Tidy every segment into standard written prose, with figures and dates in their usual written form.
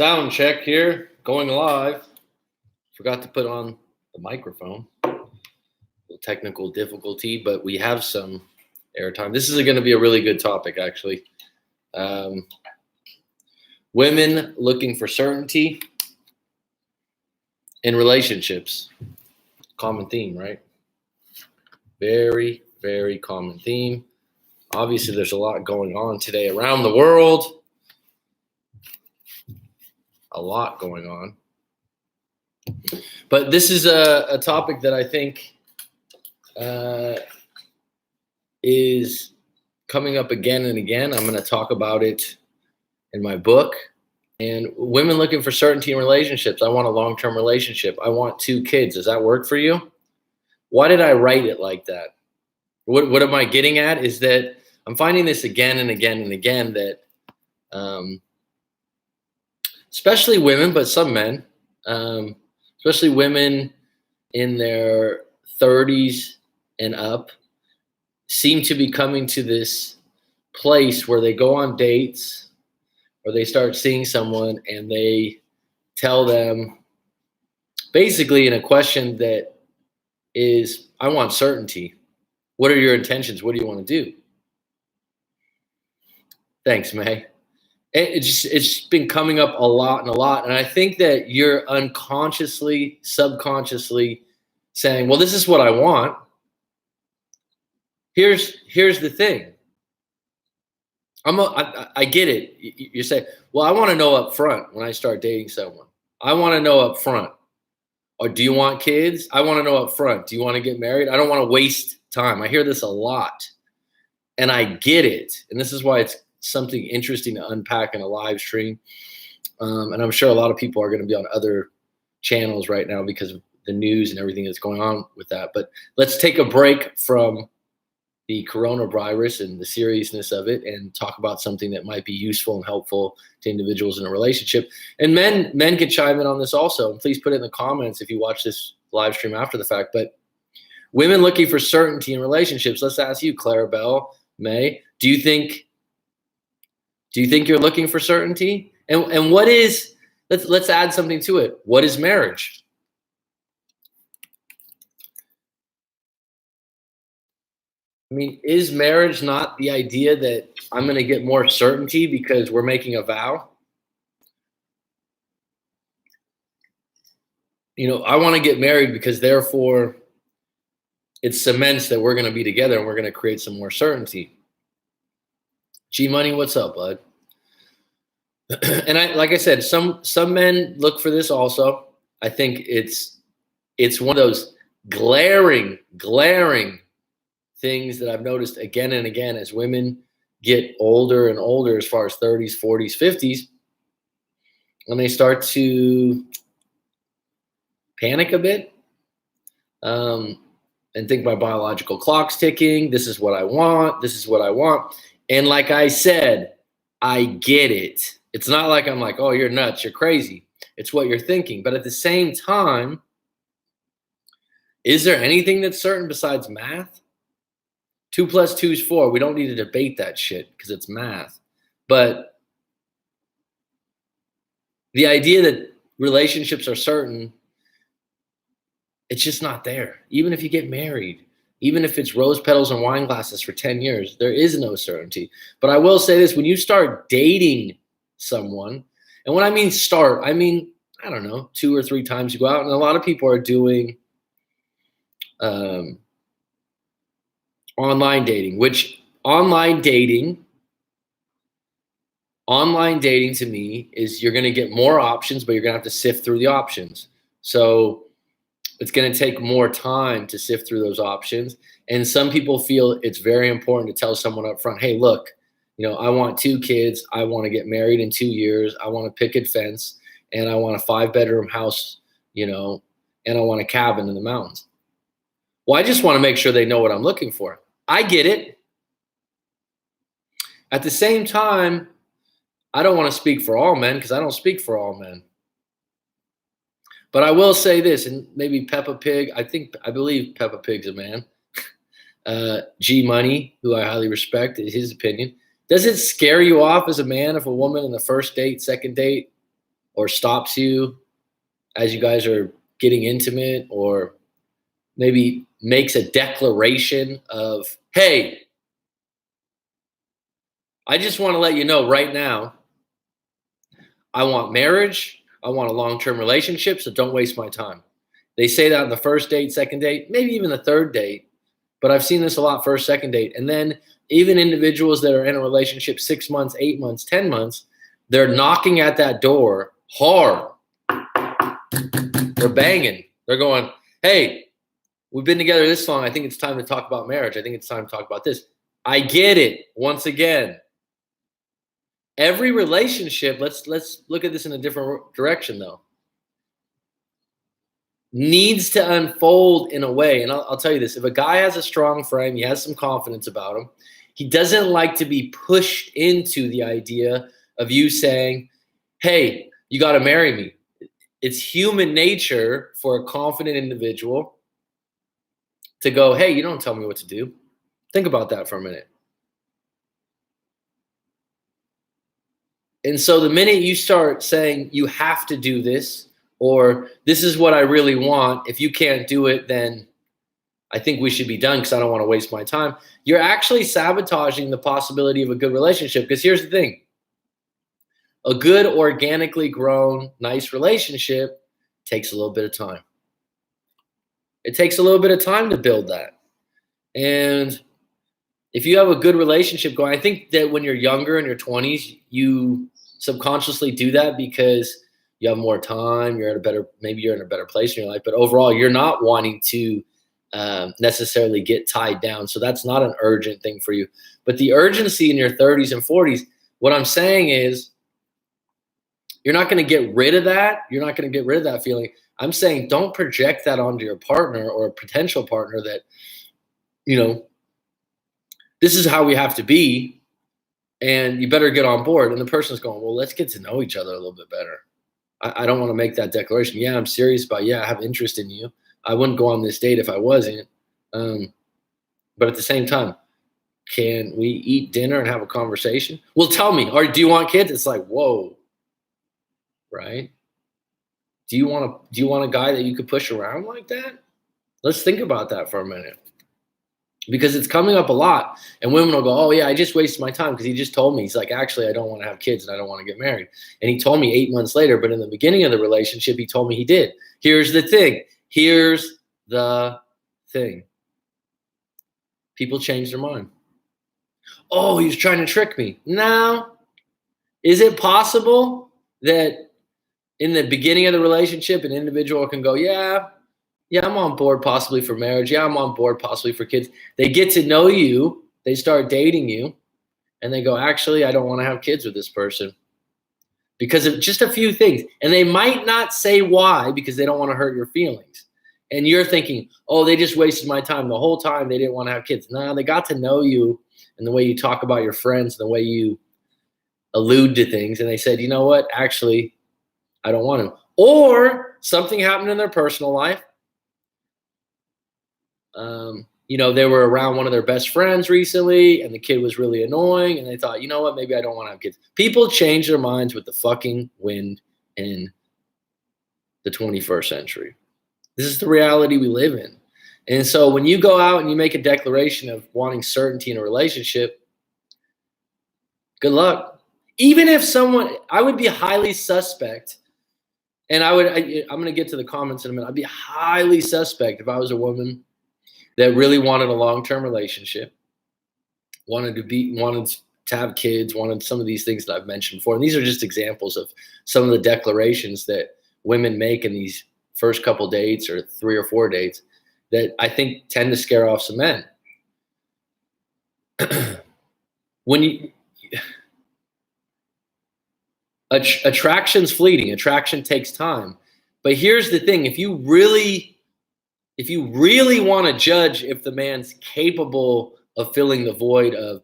Sound check here, going live. Forgot to put on the microphone. A little technical difficulty, but we have some airtime. This is going to be a really good topic, actually. Women looking for certainty in relationships. Common theme, right? Very, very common theme. Obviously, there's a lot going on today around the world. A lot going on. But this is a topic that I think is coming up again and again. I'm going to talk about it in my book. And women looking for certainty in relationships. I want a long-term relationship. I want 2 kids. Does that work for you? Why did I write it like that? What am I getting at is that I'm finding this again and again and again that especially women, but some men, especially women in their 30s and up, seem to be coming to this place where they go on dates or they start seeing someone and they tell them basically in a question that is, I want certainty. What are your intentions? What do you want to do? Thanks, May. It's been coming up a lot. And I think that you're unconsciously, subconsciously saying, well, this is what I want. Here's the thing. I get it. You say, well, I want to know up front when I start dating someone. I want to know up front. Or do you want kids? I want to know up front. Do you want to get married? I don't want to waste time. I hear this a lot. And I get it. And this is why it's something interesting to unpack in a live stream. And I'm sure a lot of people are going to be on other channels right now because of the news and everything that's going on with that. But let's take a break from the coronavirus and the seriousness of it and talk about something that might be useful and helpful to individuals in a relationship. And men can chime in on this also. And please put it in the comments if you watch this live stream after the fact. But women looking for certainty in relationships. Let's ask you, Clarabelle, May, do you think you're looking for certainty? And what is, let's add something to it. What is marriage? I mean, is marriage not the idea that I'm going to get more certainty because we're making a vow? You know, I want to get married because therefore it cements that we're going to be together and we're going to create some more certainty. G Money, what's up, bud? And like I said, some men look for this also. I think it's one of those glaring things that I've noticed again and again as women get older and older, as far as 30s, 40s, 50s, when they start to panic a bit and think my biological clock's ticking. This is what I want. This is what I want. And like I said, I get it. It's not like I'm like, oh, you're nuts, you're crazy. It's what you're thinking. But at the same time, is there anything that's certain besides math? 2 + 2 is 4. We don't need to debate that shit because it's math. But the idea that relationships are certain, it's just not there. Even if you get married, even if it's rose petals and wine glasses for 10 years, there is no certainty. But I will say this, when you start dating someone, and when I mean start, I mean, I don't know, 2 or 3 times you go out, and a lot of people are doing online dating, which online dating to me is you're going to get more options, but you're going to have to sift through the options. So it's going to take more time to sift through those options. And some people feel it's very important to tell someone up front, hey, look, you know, I want 2 kids. I want to get married in 2 years. I want a picket fence and I want a 5-bedroom house, you know, and I want a cabin in the mountains. Well, I just want to make sure they know what I'm looking for. I get it. At the same time, I don't want to speak for all men because I don't speak for all men. But I will say this, and maybe Peppa Pig, I believe Peppa Pig's a man. G Money, who I highly respect, his opinion. Does it scare you off as a man if a woman in the first date, second date, or stops you as you guys are getting intimate, or maybe makes a declaration of, hey, I just want to let you know right now, I want marriage. I want a long-term relationship, so don't waste my time. They say that on the first date, second date, maybe even the third date. But I've seen this a lot first, second date. And then even individuals that are in a relationship 6 months, 8 months, 10 months, they're knocking at that door hard. They're banging. They're going, hey, we've been together this long. I think it's time to talk about marriage. I think it's time to talk about this. I get it. Once again, every relationship, let's look at this in a different direction though, needs to unfold in a way. And I'll tell you this, if a guy has a strong frame, he has some confidence about him, he doesn't like to be pushed into the idea of you saying, hey, you got to marry me. It's human nature for a confident individual to go, hey, you don't tell me what to do. Think about that for a minute. And so the minute you start saying you have to do this, or this is what I really want, if you can't do it, then I think we should be done because I don't want to waste my time, you're actually sabotaging the possibility of a good relationship. Because here's the thing. A good, organically grown, nice relationship takes a little bit of time. It takes a little bit of time to build that. And if you have a good relationship going, I think that when you're younger, in your 20s, you subconsciously do that because you have more time, maybe you're in a better place in your life, but overall, you're not wanting to necessarily get tied down. So that's not an urgent thing for you. But the urgency in your 30s and 40s, what I'm saying is, you're not going to get rid of that. You're not going to get rid of that feeling. I'm saying don't project that onto your partner or a potential partner that, this is how we have to be, and you better get on board. And the person's going, well, let's get to know each other a little bit better. I don't want to make that declaration. Yeah, I'm serious about, I have interest in you. I wouldn't go on this date if I wasn't. But at the same time, can we eat dinner and have a conversation? Well, tell me, or do you want kids? It's like, whoa, right? Do you want a guy that you could push around like that? Let's think about that for a minute. Because it's coming up a lot, and women will go, oh yeah, I just wasted my time because he just told me. He's like, actually, I don't want to have kids and I don't want to get married. And he told me 8 months later, but in the beginning of the relationship, he told me he did. Here's the thing. People change their mind. Oh, he was trying to trick me. Now, is it possible that in the beginning of the relationship, an individual can go, yeah, I'm on board possibly for marriage. Yeah, I'm on board possibly for kids. They get to know you. They start dating you. And they go, actually, I don't want to have kids with this person because of just a few things. And they might not say why because they don't want to hurt your feelings. And you're thinking, oh, they just wasted my time. The whole time they didn't want to have kids. No, they got to know you and the way you talk about your friends, the way you allude to things. And they said, you know what? Actually, I don't want to. Or something happened in their personal life. They were around one of their best friends recently and the kid was really annoying and they thought, you know what, maybe I don't want to have kids. People change their minds with the fucking wind in the 21st century. This is the reality we live in. And so when you go out and you make a declaration of wanting certainty in a relationship, good luck. Even if I would be highly suspect, and I'm going to get to the comments in a minute. I'd be highly suspect if I was a woman that really wanted a long-term relationship, wanted to have kids, wanted some of these things that I've mentioned before. And these are just examples of some of the declarations that women make in these first couple dates or 3 or 4 dates that I think tend to scare off some men. Attraction's fleeting. Attraction takes time. But here's the thing. If you really want to judge if the man's capable of filling the void of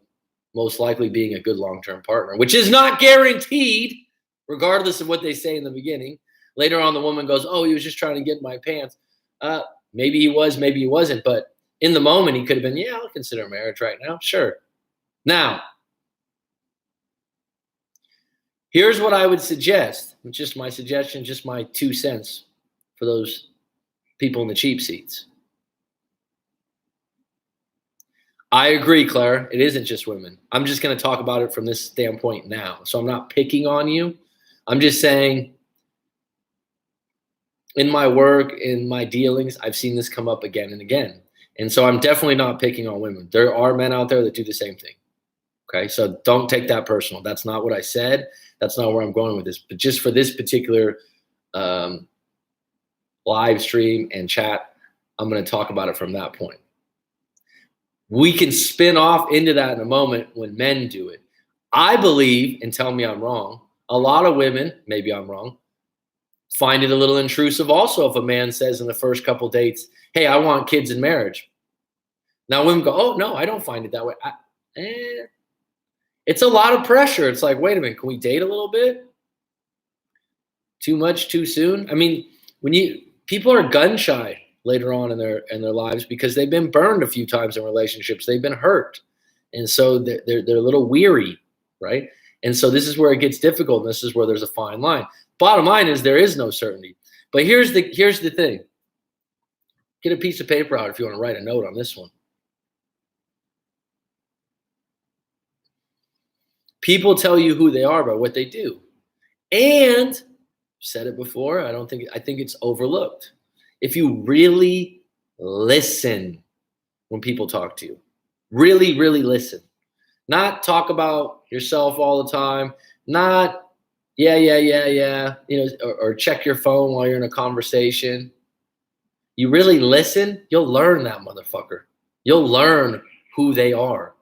most likely being a good long-term partner, which is not guaranteed, regardless of what they say in the beginning. Later on, the woman goes, oh, he was just trying to get in my pants. Maybe he was, maybe he wasn't. But in the moment, he could have been, yeah, I'll consider marriage right now. Sure. Now, Here's what I would suggest. Just my suggestion, just my 2 cents for those people in the cheap seats. I agree, Claire. It isn't just women. I'm just going to talk about it from this standpoint now. So I'm not picking on you. I'm just saying in my work, in my dealings, I've seen this come up again and again. And so I'm definitely not picking on women. There are men out there that do the same thing. Okay. So don't take that personal. That's not what I said. That's not where I'm going with this. But just for this particular live stream and chat, I'm going to talk about it from that point. We can spin off into that in a moment when men do it. I believe, and tell me I'm wrong, a lot of women, maybe I'm wrong, find it a little intrusive also if a man says in the first couple dates, hey, I want kids in marriage. Now women go, oh, no, I don't find it that way. It's a lot of pressure. It's like, wait a minute, can we date a little bit? Too much too soon? I mean, people are gun shy later on in their lives because they've been burned a few times in relationships. They've been hurt. And so they're a little weary, right? And so this is where it gets difficult. And this is where there's a fine line. Bottom line is there is no certainty. But here's the thing. Get a piece of paper out if you want to write a note on this one. People tell you who they are by what they do. And I've said it before, I think it's overlooked. If you really listen when people talk to you, really, really listen, not talk about yourself all the time, not yeah, or check your phone while you're in a conversation. You really listen, you'll learn that motherfucker. You'll learn who they are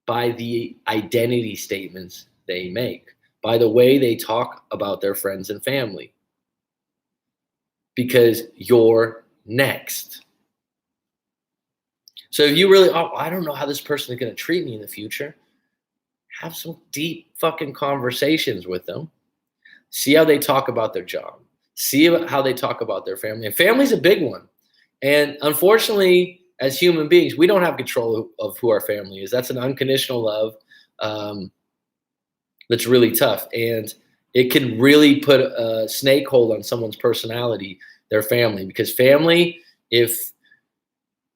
by the identity statements they make, by the way they talk about their friends and family. Because you're next. So if you really, I don't know how this person is going to treat me in the future, have some deep fucking conversations with them. See how they talk about their job. See how they talk about their family. And family's a big one. And unfortunately, as human beings, we don't have control of who our family is. That's an unconditional love that's really tough. And it can really put a snake hold on someone's personality, their family, because family, if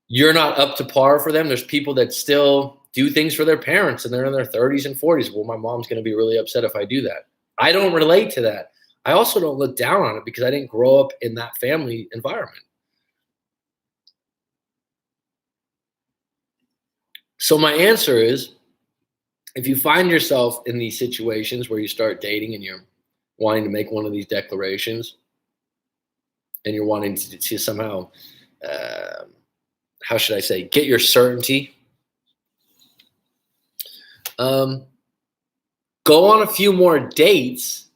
you're not up to par for them, there's people that still do things for their parents and they're in their 30s and 40s. Well, my mom's going to be really upset if I do that. I don't relate to that. I also don't look down on it because I didn't grow up in that family environment. So my answer is, if you find yourself in these situations where you start dating and you're wanting to make one of these declarations and you're wanting to somehow, how should I say, get your certainty, go on a few more dates,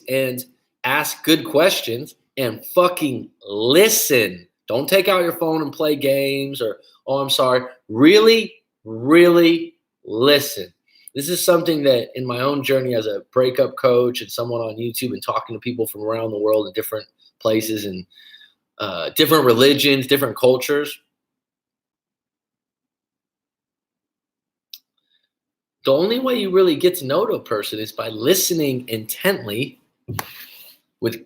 and ask good questions and fucking listen. Don't take out your phone and play games or, oh, I'm sorry. Really, really listen. This is something that in my own journey as a breakup coach and someone on YouTube and talking to people from around the world in different places and different religions, different cultures. The only way you really get to know a person is by listening intently with,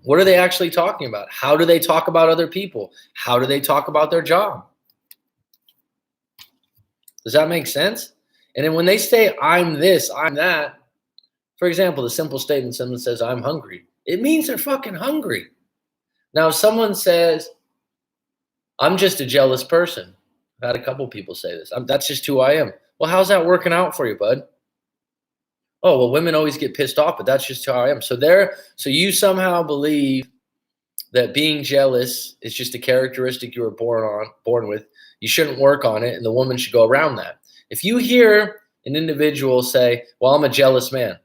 what are they actually talking about? How do they talk about other people? How do they talk about their job? Does that make sense? And then when they say, I'm this, I'm that, for example, the simple statement, someone says, I'm hungry. It means they're fucking hungry. Now, if someone says, I'm just a jealous person. I've had a couple people say this. That's just who I am. Well, how's that working out for you, bud? Oh, well, women always get pissed off, but that's just who I am. So you somehow believe that being jealous is just a characteristic you were born with. You shouldn't work on it, and the woman should go around that. If you hear an individual say, well, I'm a jealous man,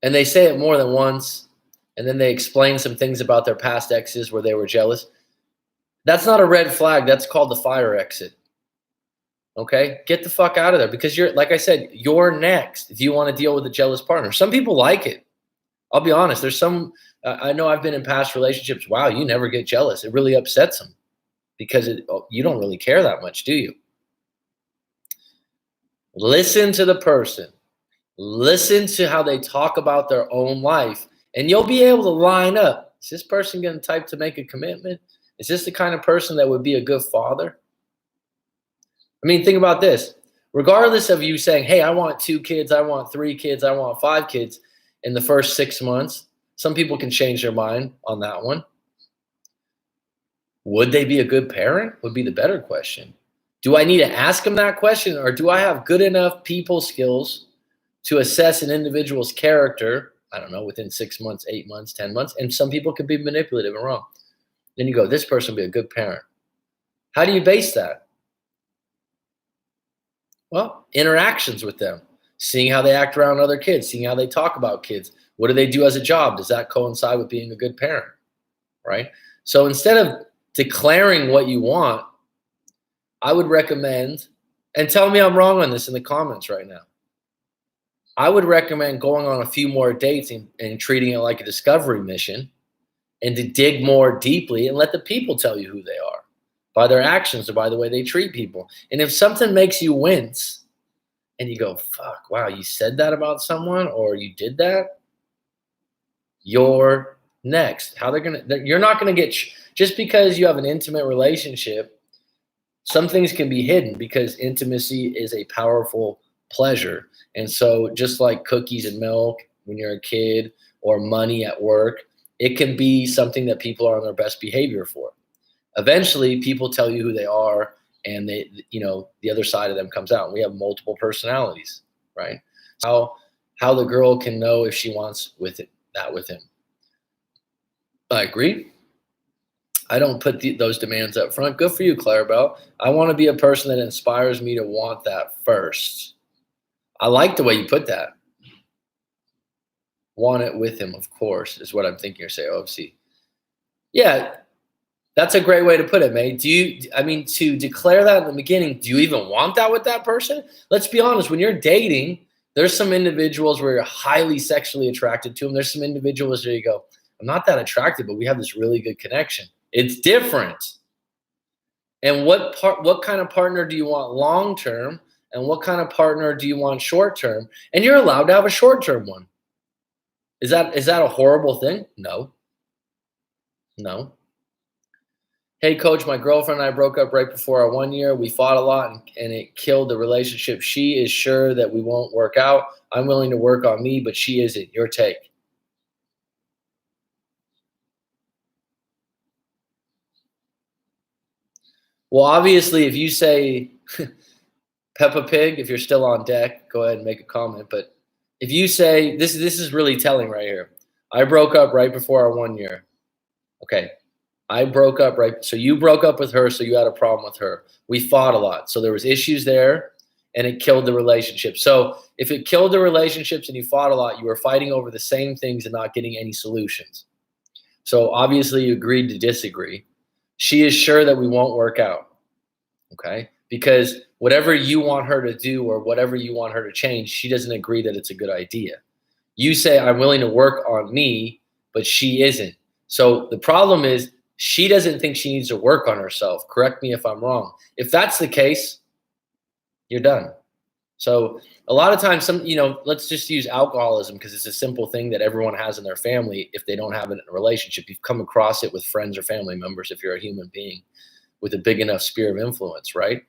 and they say it more than once, and then they explain some things about their past exes where they were jealous, that's not a red flag. That's called the fire exit. Okay? Get the fuck out of there because like I said, you're next if you want to deal with a jealous partner. Some people like it. I'll be honest. There's some, I know I've been in past relationships. Wow, you never get jealous. It really upsets them because you don't really care that much, do you? Listen to the person. Listen to how they talk about their own life, and you'll be able to line up. Is this person going to type to make a commitment? Is this the kind of person that would be a good father? I mean, think about this. Regardless of you saying, hey, I want 2 kids, I want 3 kids, I want 5 kids in the first 6 months, some people can change their mind on that one. Would they be a good parent? Would be the better question. Do I need to ask them that question, or do I have good enough people skills to assess an individual's character, I don't know, within 6 months, 8 months, 10 months? And some people could be manipulative and wrong. Then you go, this person would be a good parent. How do you base that? Well, interactions with them, seeing how they act around other kids, seeing how they talk about kids. What do they do as a job? Does that coincide with being a good parent, right? So instead of declaring what you want, I would recommend, and tell me I'm wrong on this in the comments right now, I would recommend going on a few more dates and treating it like a discovery mission, and to dig more deeply and let the people tell you who they are by their actions or by the way they treat people. And if something makes you wince and you go, fuck, wow, you said that about someone or you did that, you're next. You're not going to get, just because you have an intimate relationship, some things can be hidden because intimacy is a powerful pleasure. And so just like cookies and milk when you're a kid or money at work, it can be something that people are on their best behavior for. Eventually, people tell you who they are, and the other side of them comes out. We have multiple personalities, right? How the girl can know if she wants that with him. I agree. I don't put those demands up front. Good for you, Clarabelle. I want to be a person that inspires me to want that first. I like the way you put that. Want it with him, of course, is what I'm thinking. Or say, OFC. Yeah, that's a great way to put it, May. To declare that in the beginning, do you even want that with that person? Let's be honest. When you're dating, there's some individuals where you're highly sexually attracted to them. There's some individuals where you go, I'm not that attracted, but we have this really good connection. It's different. And what kind of partner do you want long-term? And what kind of partner do you want short-term? And you're allowed to have a short-term one. Is that a horrible thing? No. Hey, coach, my girlfriend and I broke up right before our 1 year. We fought a lot and it killed the relationship. She is sure that we won't work out. I'm willing to work on me, but she isn't. Your take. Well, obviously, if you say Peppa Pig, if you're still on deck, go ahead and make a comment. But if you say, this is really telling right here. I broke up right before our 1 year. Okay. I broke up so you broke up with her, so you had a problem with her. We fought a lot. So there was issues there, and it killed the relationship. So if it killed the relationships and you fought a lot, you were fighting over the same things and not getting any solutions. So obviously you agreed to disagree. She is sure that we won't work out, okay? Because whatever you want her to do or whatever you want her to change, she doesn't agree that it's a good idea. You say, I'm willing to work on me, but she isn't. So the problem is she doesn't think she needs to work on herself. Correct me if I'm wrong. If that's the case, you're done. So a lot of times, let's just use alcoholism because it's a simple thing that everyone has in their family if they don't have it in a relationship. You've come across it with friends or family members if you're a human being with a big enough sphere of influence, right?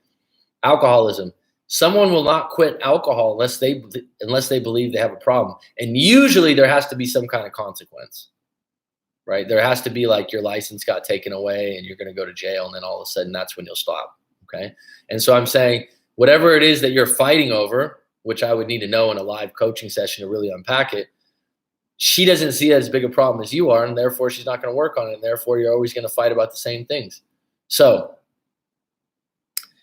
Alcoholism. Someone will not quit alcohol unless they believe they have a problem. And usually there has to be some kind of consequence, right? There has to be like your license got taken away and you're going to go to jail, and then all of a sudden that's when you'll stop, okay? And so I'm saying whatever it is that you're fighting over, which I would need to know in a live coaching session to really unpack it, she doesn't see it as big a problem as you are, and therefore she's not going to work on it, and therefore you're always going to fight about the same things. So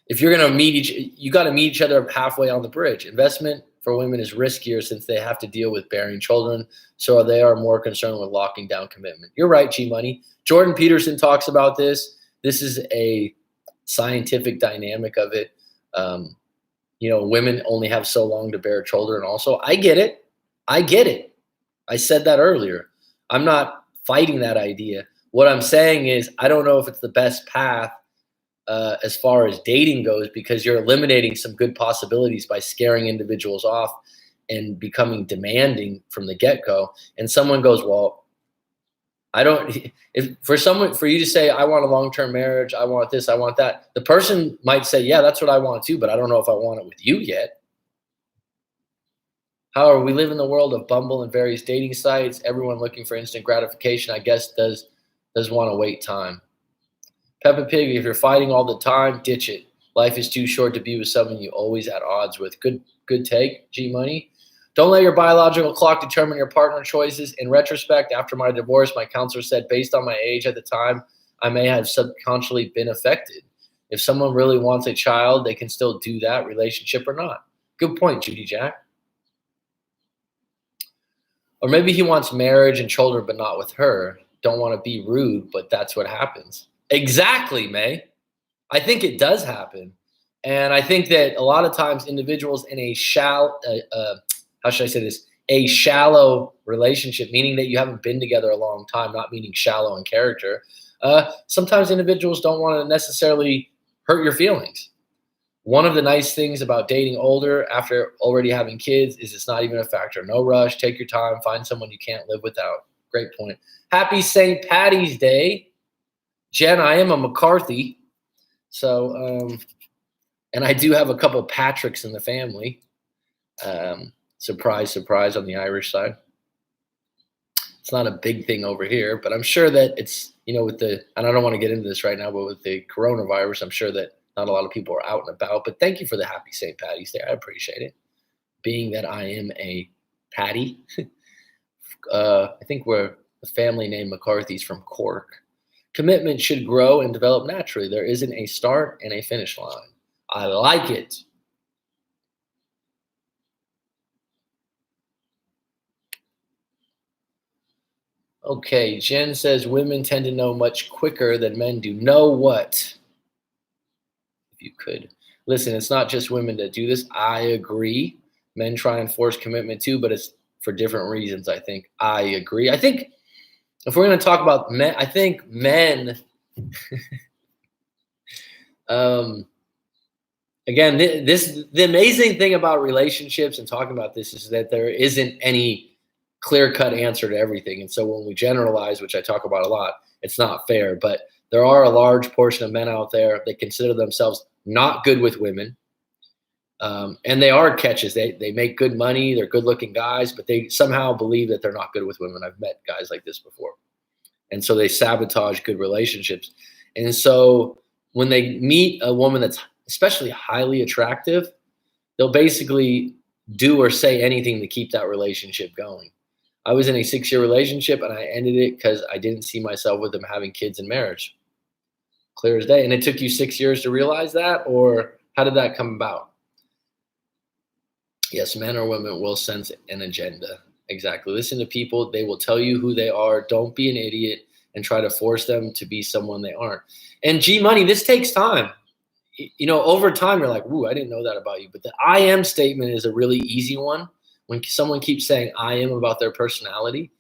if you're going to you got to meet each other halfway on the bridge. Investment for women is riskier since they have to deal with bearing children, so they are more concerned with locking down commitment. You're right, G-Money. Jordan Peterson talks about this. This is a scientific dynamic of it. Women only have so long to bear children also. I get it. I said that earlier. I'm not fighting that idea. What I'm saying is I don't know if it's the best path as far as dating goes, because you're eliminating some good possibilities by scaring individuals off and becoming demanding from the get-go. And someone goes, well, I don't, if for you to say, I want a long-term marriage, I want this, I want that, the person might say, yeah, that's what I want too, but I don't know if I want it with you yet. However, we live in the world of Bumble and various dating sites. Everyone looking for instant gratification, I guess, does want to wait time. Peppa Pig, if you're fighting all the time, ditch it. Life is too short to be with someone you always at odds with. Good take, G Money. Don't let your biological clock determine your partner choices. In retrospect, after my divorce, my counselor said, based on my age at the time, I may have subconsciously been affected. If someone really wants a child, they can still do that, relationship or not. Good point, Judy Jack. Or maybe he wants marriage and children, but not with her. Don't want to be rude, but that's what happens. Exactly, May. I think it does happen. And I think that a lot of times individuals in a shallow relationship, meaning that you haven't been together a long time, not meaning shallow in character, sometimes individuals don't want to necessarily hurt your feelings. One of the nice things about dating older after already having kids is it's not even a factor. No rush. Take your time. Find someone you can't live without. Great point. Happy St. Patty's Day. Jen, I am a McCarthy. So, and I do have a couple Patricks in the family. Surprise, surprise on the Irish side. It's not a big thing over here, but I'm sure that it's, and I don't want to get into this right now, but with the coronavirus, I'm sure that not a lot of people are out and about. But thank you for the happy St. Patty's Day. I appreciate it. Being that I am a Patty, I think we're the family name McCarthy's from Cork. Commitment should grow and develop naturally. There isn't a start and a finish line. I like it. Okay, Jen says women tend to know much quicker than men do. Know what? If you could. Listen, it's not just women that do this. I agree. Men try and force commitment too, but it's for different reasons, I think. I agree. I think if we're going to talk about men, I think men, again, the amazing thing about relationships and talking about this is that there isn't any clear-cut answer to everything. And so when we generalize, which I talk about a lot, it's not fair. But there are a large portion of men out there that consider themselves not good with women. And they are catches. They make good money. They're good-looking guys, but they somehow believe that they're not good with women. I've met guys like this before. And so they sabotage good relationships. And so when they meet a woman that's especially highly attractive, they'll basically do or say anything to keep that relationship going. I was in a 6-year relationship and I ended it because I didn't see myself with them having kids and marriage. Clear as day. And it took you 6 years to realize that, or how did that come about? Yes, men or women will sense an agenda. Exactly. Listen to people. They will tell you who they are. Don't be an idiot and try to force them to be someone they aren't. And G Money, this takes time. Over time, you're like, ooh, I didn't know that about you. But the I am statement is a really easy one. When someone keeps saying I am about their personality,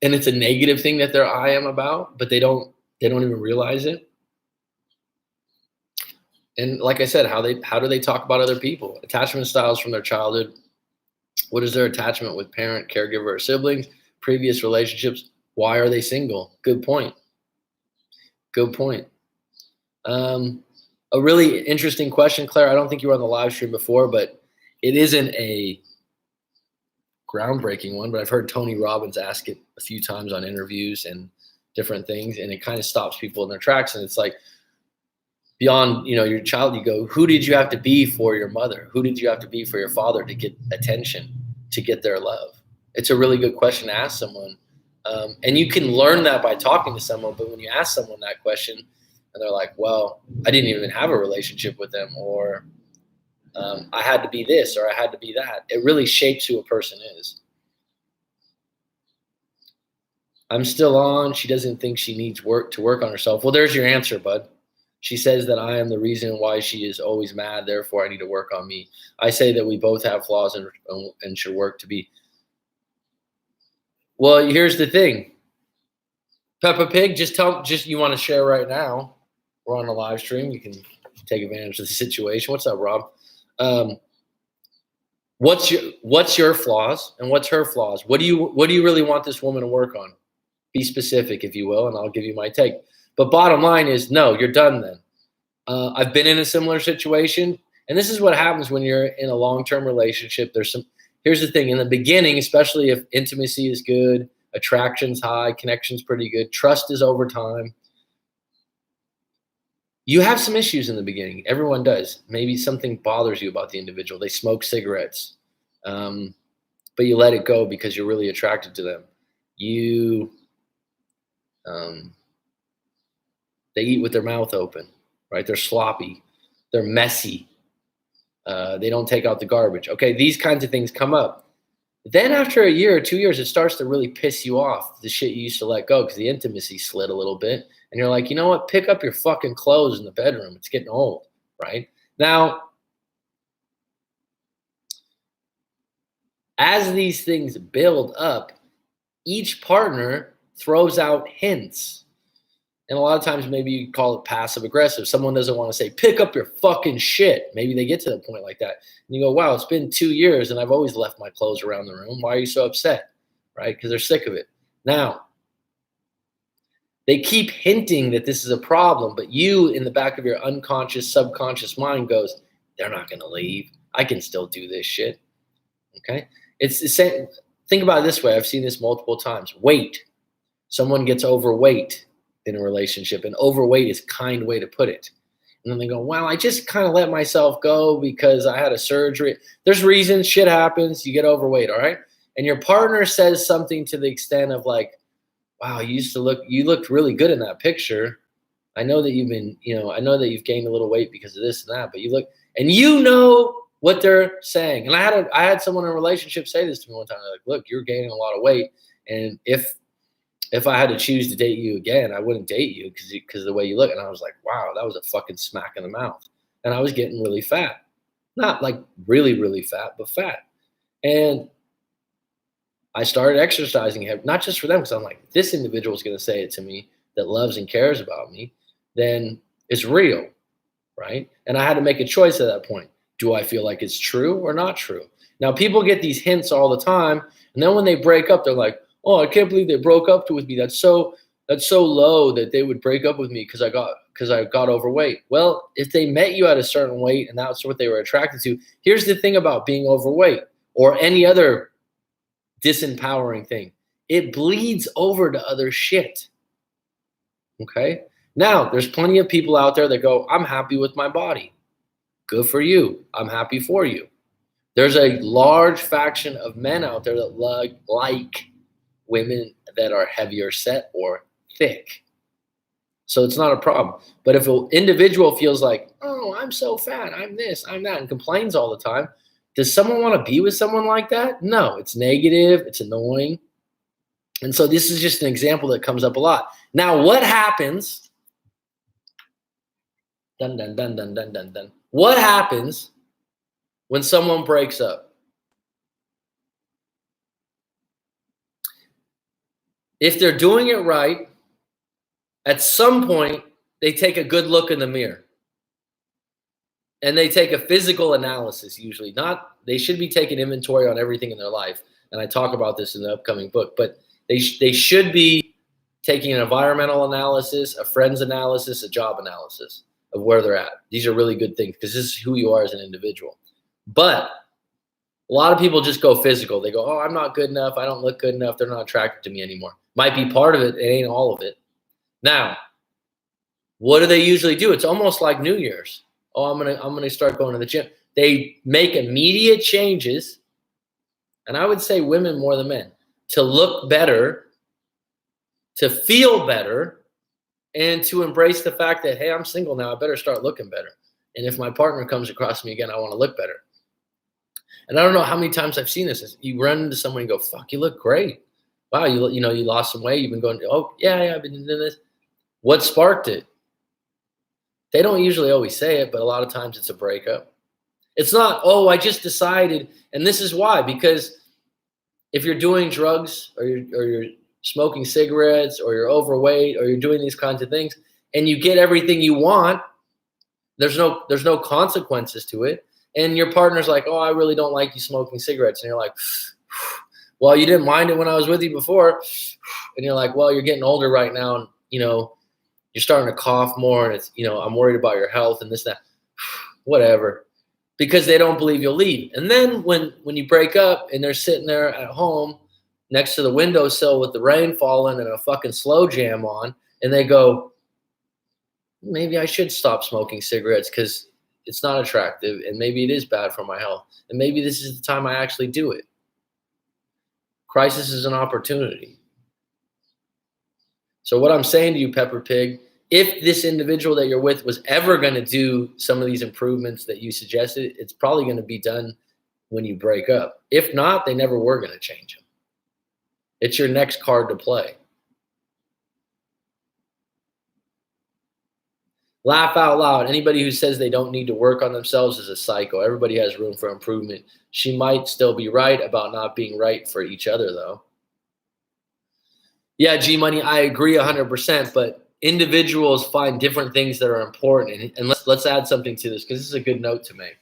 and it's a negative thing that they're I am about, but they don't even realize it. And like I said, how do they talk about other people? Attachment styles from their childhood. What is their attachment with parent, caregiver, or siblings? Previous relationships. Why are they single? Good point. Good point. A really interesting question, Claire. I don't think you were on the live stream before, but it isn't a groundbreaking one, but I've heard Tony Robbins ask it a few times on interviews and different things, and it kind of stops people in their tracks. And it's like, beyond, your child, you go, who did you have to be for your mother? Who did you have to be for your father to get attention, to get their love? It's a really good question to ask someone. And you can learn that by talking to someone, but when you ask someone that question and they're like, well, I didn't even have a relationship with them, or I had to be this, or I had to be that. It really shapes who a person is. I'm still on. She doesn't think she needs to work on herself. Well, there's your answer, bud. She says that I am the reason why she is always mad. Therefore, I need to work on me. I say that we both have flaws and should work to be. Well, here's the thing. Peppa Pig, just you want to share right now. We're on a live stream. You can take advantage of the situation. What's up, Rob? What's your flaws and what's her flaws? What do you really want this woman to work on? Be specific, if you will, and I'll give you my take. But bottom line is, no, you're done then. I've been in a similar situation, and this is what happens when you're in a long-term relationship. Here's the thing. In the beginning, especially if intimacy is good, attraction's high, connection's pretty good, trust is over time, you have some issues in the beginning. Everyone does. Maybe something bothers you about the individual. They smoke cigarettes, but you let it go because you're really attracted to them. They eat with their mouth open, right? They're sloppy. They're messy. They don't take out the garbage. Okay, these kinds of things come up. Then after a year or 2 years, it starts to really piss you off, the shit you used to let go because the intimacy slid a little bit. And you're like, you know what? Pick up your fucking clothes in the bedroom. It's getting old, right? Now, as these things build up, each partner throws out hints. And a lot of times maybe you call it passive aggressive. Someone doesn't want to say, pick up your fucking shit. Maybe they get to the point like that. And you go, wow, it's been 2 years and I've always left my clothes around the room. Why are you so upset? Right? Because they're sick of it. Now, they keep hinting that this is a problem, but you in the back of your unconscious, subconscious mind goes, they're not going to leave. I can still do this shit. Okay? It's the same. Think about it this way. I've seen this multiple times. Weight. Someone gets overweight in a relationship, and overweight is a kind way to put it. And then they go, well, I just kind of let myself go because I had a surgery. There's reasons, shit happens, you get overweight, all right? And your partner says something to the extent of like, wow, you looked really good in that picture. I know that I know that you've gained a little weight because of this and that, but you know what they're saying. And I had someone in a relationship say this to me one time. They're like, look, you're gaining a lot of weight. And if I had to choose to date you again, I wouldn't date you because of the way you look. And I was like, wow, that was a fucking smack in the mouth. And I was getting really fat. Not like really, really fat, but fat. And I started exercising, not just for them, because I'm like, if this individual is going to say it to me that loves and cares about me, then it's real, right? And I had to make a choice at that point. Do I feel like it's true or not true? Now, people get these hints all the time. And then when they break up, they're like, oh, I can't believe they broke up with me. That's so low that they would break up with me because I got overweight. Well, if they met you at a certain weight and that's what they were attracted to, here's the thing about being overweight or any other disempowering thing. It bleeds over to other shit. Okay? Now, there's plenty of people out there that go, I'm happy with my body. Good for you. I'm happy for you. There's a large faction of men out there that like women that are heavier set or thick. So it's not a problem. But if an individual feels like, oh, I'm so fat, I'm this, I'm that, and complains all the time, does someone want to be with someone like that? No, it's negative, it's annoying. And so this is just an example that comes up a lot. Now, what happens? Dun, dun, dun, dun, dun, dun, dun. What happens when someone breaks up? If they're doing it right, at some point, they take a good look in the mirror. And they take a physical analysis, usually. They should be taking inventory on everything in their life. And I talk about this in the upcoming book. But they should be taking an environmental analysis, a friend's analysis, a job analysis of where they're at. These are really good things because this is who you are as an individual. But a lot of people just go physical. They go, oh, I'm not good enough. I don't look good enough. They're not attracted to me anymore. Might be part of it. It ain't all of it. Now, what do they usually do? It's almost like New Year's. Oh, I'm gonna start going to the gym. They make immediate changes, and I would say women more than men, to look better, to feel better, and to embrace the fact that, hey, I'm single now. I better start looking better. And if my partner comes across me again, I want to look better. And I don't know how many times I've seen this. You run into someone and go, fuck, you look great. Wow, you lost some weight. You've been going, oh, yeah, I've been doing this. What sparked it? They don't usually always say it, but a lot of times it's a breakup. It's not, oh, I just decided. And this is why, because if you're doing drugs or you're smoking cigarettes or you're overweight or you're doing these kinds of things and you get everything you want, there's no consequences to it. And your partner's like, oh, I really don't like you smoking cigarettes. And you're like, well, you didn't mind it when I was with you before. And you're like, well, you're getting older right now. And, you're starting to cough more. And it's, I'm worried about your health and this, that, whatever. Because they don't believe you'll leave. And then when you break up and they're sitting there at home next to the windowsill with the rain falling and a fucking slow jam on, and they go, maybe I should stop smoking cigarettes because it's not attractive, and maybe it is bad for my health, and maybe this is the time I actually do it. Crisis is an opportunity. So what I'm saying to you, Pepper Pig, if this individual that you're with was ever going to do some of these improvements that you suggested, it's probably going to be done when you break up. If not, they never were going to change them. It's your next card to play. Laugh out loud. Anybody who says they don't need to work on themselves is a psycho. Everybody has room for improvement. She might still be right about not being right for each other, though. Yeah, G-Money, I agree 100%, but individuals find different things that are important. And let's add something to this, because this is a good note to make.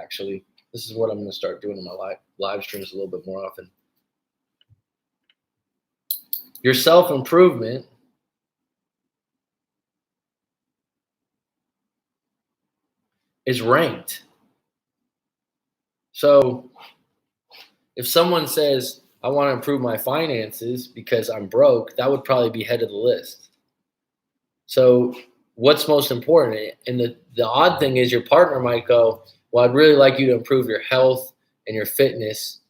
Actually, this is what I'm going to start doing in my live streams a little bit more often. Your self-improvement is ranked. So if someone says, I want to improve my finances because I'm broke, that would probably be head of the list. So what's most important? And the odd thing is your partner might go, well, I'd really like you to improve your health and your fitness,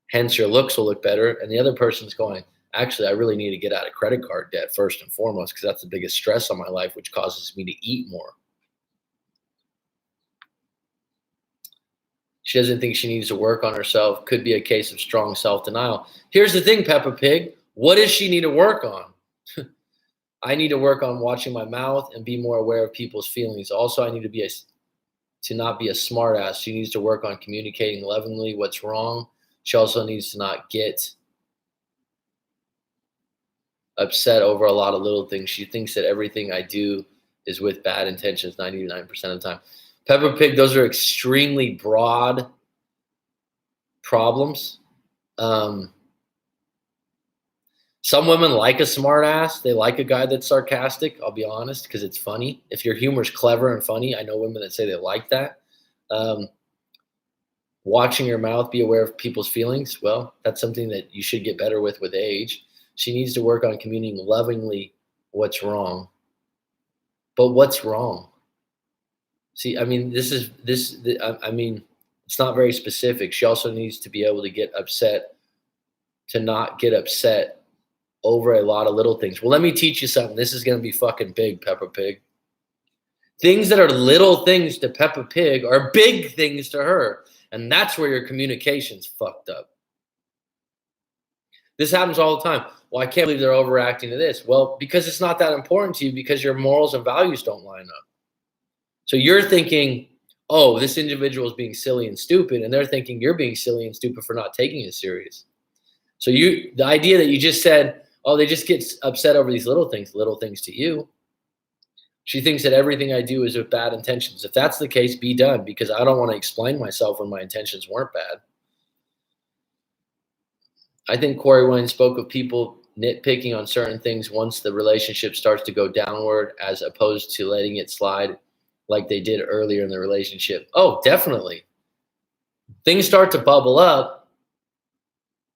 hence your looks will look better. And the other person's going, actually, I really need to get out of credit card debt first and foremost, because that's the biggest stress on my life, which causes me to eat more. She doesn't think she needs to work on herself. Could be a case of strong self-denial. Here's the thing, Peppa Pig. What does she need to work on? I need to work on watching my mouth and be more aware of people's feelings. Also, I need to not be a smart ass. She needs to work on communicating lovingly what's wrong. She also needs to not get upset over a lot of little things. She thinks that everything I do is with bad intentions 99% of the time. Peppa Pig, those are extremely broad problems. Some women like a smart ass. They like a guy that's sarcastic, I'll be honest, because it's funny. If your humor is clever and funny, I know women that say they like that. Watching your mouth, be aware of people's feelings. Well, that's something that you should get better with age. She needs to work on communicating lovingly what's wrong. But what's wrong? See, I mean, it's not very specific. She also needs to be able to get upset, to not get upset over a lot of little things. Well, let me teach you something. This is going to be fucking big, Peppa Pig. Things that are little things to Peppa Pig are big things to her. And that's where your communication's fucked up. This happens all the time. Well, I can't believe they're overreacting to this. Well, because it's not that important to you, because your morals and values don't line up. So you're thinking, oh, this individual is being silly and stupid, and they're thinking you're being silly and stupid for not taking it serious. So the idea that you just said, oh, they just get upset over these little things to you. She thinks that everything I do is with bad intentions. If that's the case, be done, because I don't want to explain myself when my intentions weren't bad. I think Corey Wayne spoke of people nitpicking on certain things once the relationship starts to go downward, as opposed to letting it slide like they did earlier in the relationship. Oh, definitely. Things start to bubble up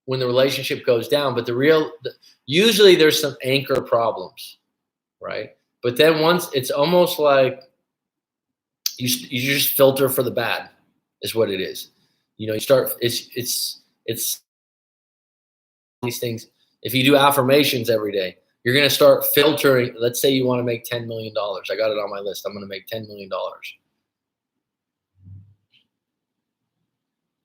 when the relationship goes down, but usually there's some anchor problems, right? But then once, it's almost like you just filter for the bad, is what it is. You start, it's these things. If you do affirmations every day, you're going to start filtering. Let's say you want to make $10 million. I got it on my list. I'm going to make $10 million.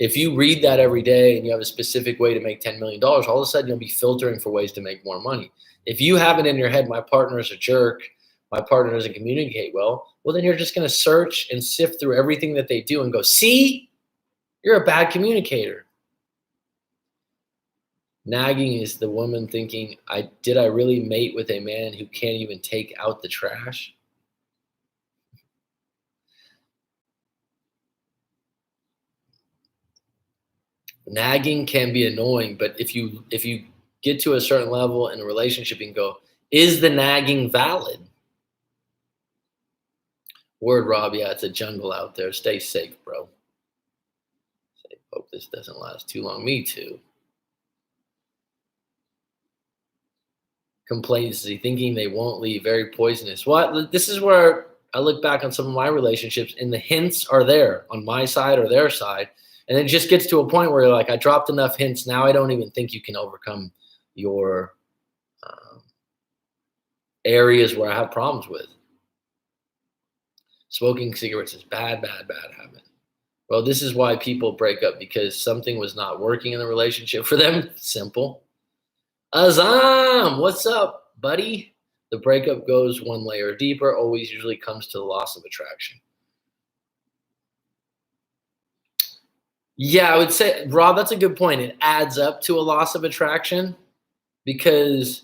If you read that every day and you have a specific way to make $10 million, all of a sudden you'll be filtering for ways to make more money. If you have it in your head, my partner is a jerk, my partner doesn't communicate well, then you're just going to search and sift through everything that they do and go, see, you're a bad communicator. Nagging is the woman thinking, did I really mate with a man who can't even take out the trash? Nagging can be annoying, but if you get to a certain level in a relationship and go, is the nagging valid? Word, Rob, yeah, it's a jungle out there. Stay safe, bro. Hope this doesn't last too long. Me too. Complacency, thinking they won't leave, very poisonous. Well, this is where I look back on some of my relationships, and the hints are there on my side or their side. And it just gets to a point where you're like, I dropped enough hints. Now I don't even think you can overcome your areas where I have problems with. Smoking cigarettes is bad, bad, bad habit. Well, this is why people break up, because something was not working in the relationship for them. Simple. Azam, what's up, buddy? The breakup goes one layer deeper, always usually comes to the loss of attraction. Yeah, I would say, Rob, that's a good point. It adds up to a loss of attraction because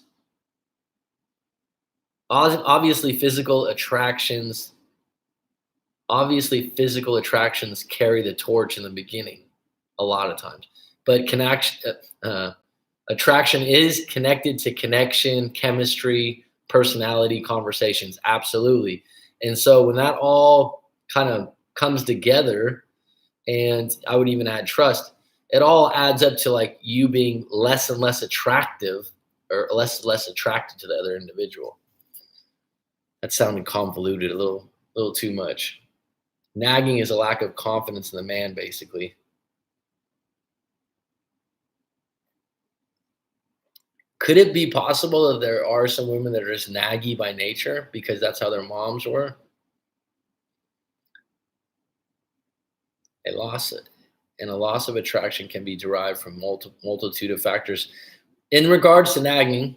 obviously physical attractions carry the torch in the beginning a lot of times. But attraction is connected to connection, chemistry, personality, conversations. Absolutely. And so when that all kind of comes together, and I would even add trust, it all adds up to like you being less and less attractive or less and less attracted to the other individual. That sounded convoluted, a little too much. Nagging is a lack of confidence in the man, basically. Could it be possible that there are some women that are just naggy by nature because that's how their moms were? A loss of attraction can be derived from multitude of factors. In regards to nagging,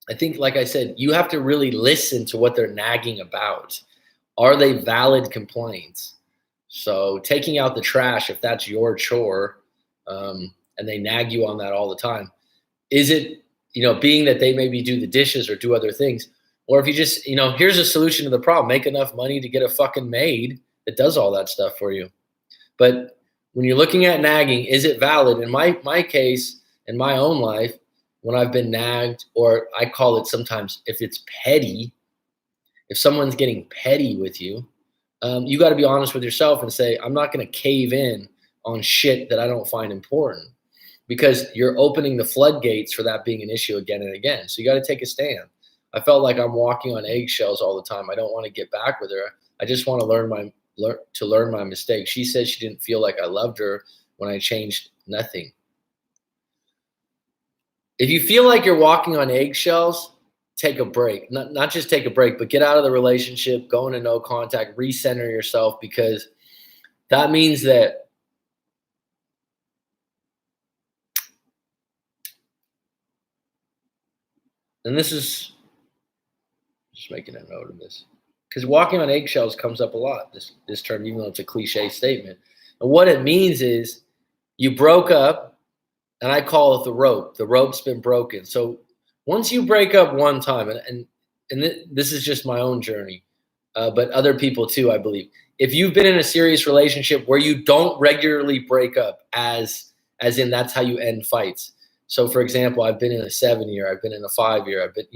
I think, like I said, you have to really listen to what they're nagging about. Are they valid complaints? So taking out the trash, if that's your chore, and they nag you on that all the time, is it, being that they maybe do the dishes or do other things? Or if you just, here's a solution to the problem, make enough money to get a fucking maid that does all that stuff for you. But when you're looking at nagging, is it valid? In my case, in my own life, when I've been nagged, or I call it sometimes, if it's petty, if someone's getting petty with you, you got to be honest with yourself and say, I'm not going to cave in on shit that I don't find important, because you're opening the floodgates for that being an issue again and again. So you got to take a stand. I felt like I'm walking on eggshells all the time. I don't want to get back with her. I just want to learn my mistake. She said she didn't feel like I loved her when I changed nothing. If you feel like you're walking on eggshells, take a break. Not just take a break, but get out of the relationship, go into no contact, recenter yourself, because that means that and this is just making a note of this, because walking on eggshells comes up a lot, this term, even though it's a cliche statement. And what it means is you broke up, and I call it the rope. The rope's been broken. So once you break up one time, and this is just my own journey, but other people too, I believe. If you've been in a serious relationship where you don't regularly break up, as in that's how you end fights. So, for example, I've been in a 7-year, I've been in a 5-year, I've been,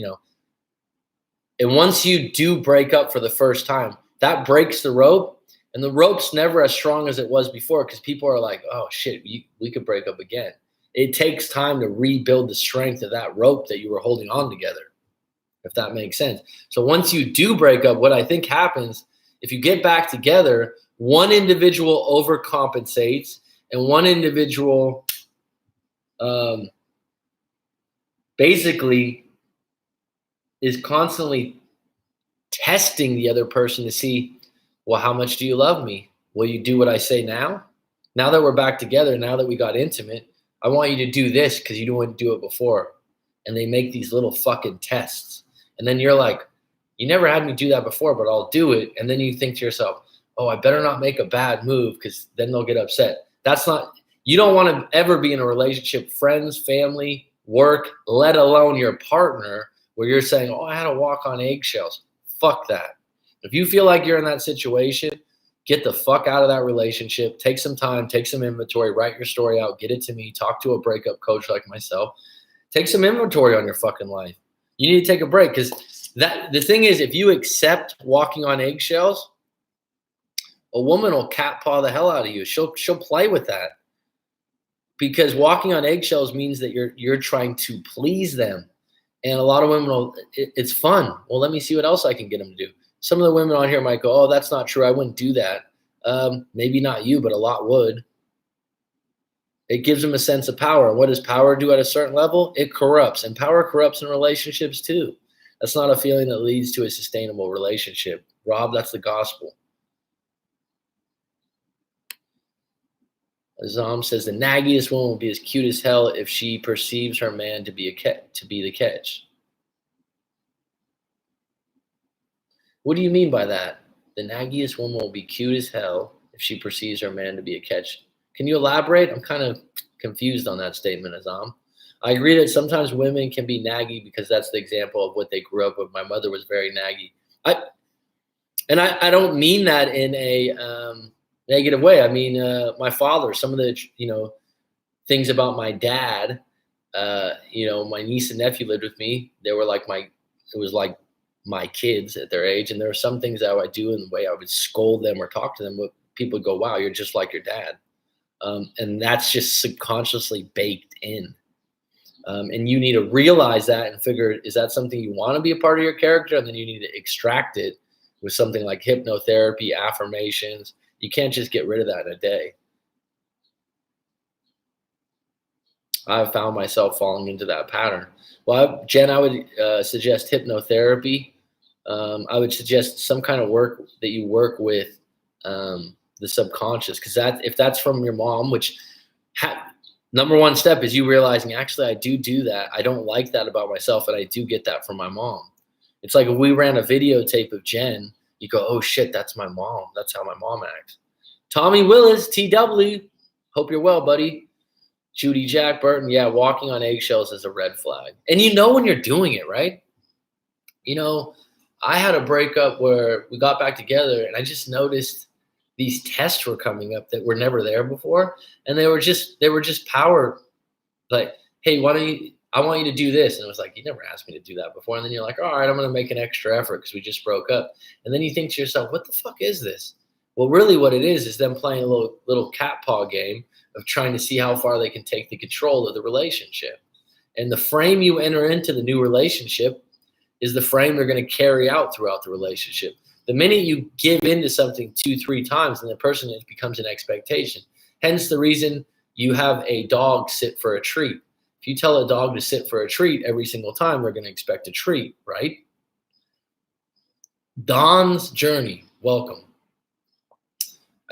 and once you do break up for the first time, that breaks the rope, and the rope's never as strong as it was before, because people are like, oh shit, we could break up again. It takes time to rebuild the strength of that rope that you were holding on together, if that makes sense. So once you do break up, what I think happens, if you get back together, one individual overcompensates, and one individual basically is constantly testing the other person to see, well, how much do you love me? Will you do what I say now? Now that we're back together, now that we got intimate, I want you to do this because you didn't do it before. And they make these little fucking tests. And then you're like, you never had me do that before, but I'll do it. And then you think to yourself, oh, I better not make a bad move because then they'll get upset. That's not, You don't want to ever be in a relationship, friends, family, work, let alone your partner, where you're saying, oh, I had to walk on eggshells. Fuck that. If you feel like you're in that situation, get the fuck out of that relationship. Take some time, take some inventory, write your story out, get it to me, talk to a breakup coach like myself. Take some inventory on your fucking life. You need to take a break, because the thing is, if you accept walking on eggshells, a woman will cat paw the hell out of you. She'll play with that, because walking on eggshells means that you're trying to please them. And a lot of women will, it's fun. Well, let me see what else I can get them to do. Some of the women on here might go, oh, that's not true. I wouldn't do that. Maybe not you, but a lot would. It gives them a sense of power. What does power do at a certain level? It corrupts. And power corrupts in relationships too. That's not a feeling that leads to a sustainable relationship. Rob, that's the gospel. Azam says the naggiest woman will be as cute as hell if she perceives her man to be the catch. What do you mean by that? The naggiest woman will be cute as hell if she perceives her man to be a catch. Can you elaborate? I'm kind of confused on that statement, Azam. I agree that sometimes women can be naggy because that's the example of what they grew up with. My mother was very naggy. I don't mean that in a negative way. I mean, my father, some of the, things about my dad, my niece and nephew lived with me. They were like it was like my kids at their age. And there are some things that I would do in the way I would scold them or talk to them. People would go, wow, you're just like your dad. And that's just subconsciously baked in. And you need to realize that and figure, is that something you want to be a part of your character? And then you need to extract it with something like hypnotherapy, affirmations. You can't just get rid of that in a day. I've found myself falling into that pattern. Well, Jen, I would suggest hypnotherapy. I would suggest some kind of work that you work with the subconscious, because if that's from your mom, which number one step is you realizing, actually, I do that. I don't like that about myself, and I do get that from my mom. It's like if we ran a videotape of Jen, you go, oh shit, that's my mom. That's how my mom acts. Tommy Willis, TW, hope you're well, buddy. Judy Jack Burton, yeah, walking on eggshells is a red flag. And you know when you're doing it, right? I had a breakup where we got back together, and I just noticed these tests were coming up that were never there before. And they were just power, like, hey, I want you to do this. And it was like, you never asked me to do that before. And then you're like, all right, I'm going to make an extra effort because we just broke up. And then you think to yourself, what the fuck is this? Well, really what it is them playing a little cat paw game of trying to see how far they can take the control of the relationship. And the frame you enter into the new relationship is the frame they're going to carry out throughout the relationship. The minute you give into something 2-3 times, then the person, it becomes an expectation. Hence the reason you have a dog sit for a treat. If you tell a dog to sit for a treat every single time, they're going to expect a treat, right? Don's journey, welcome.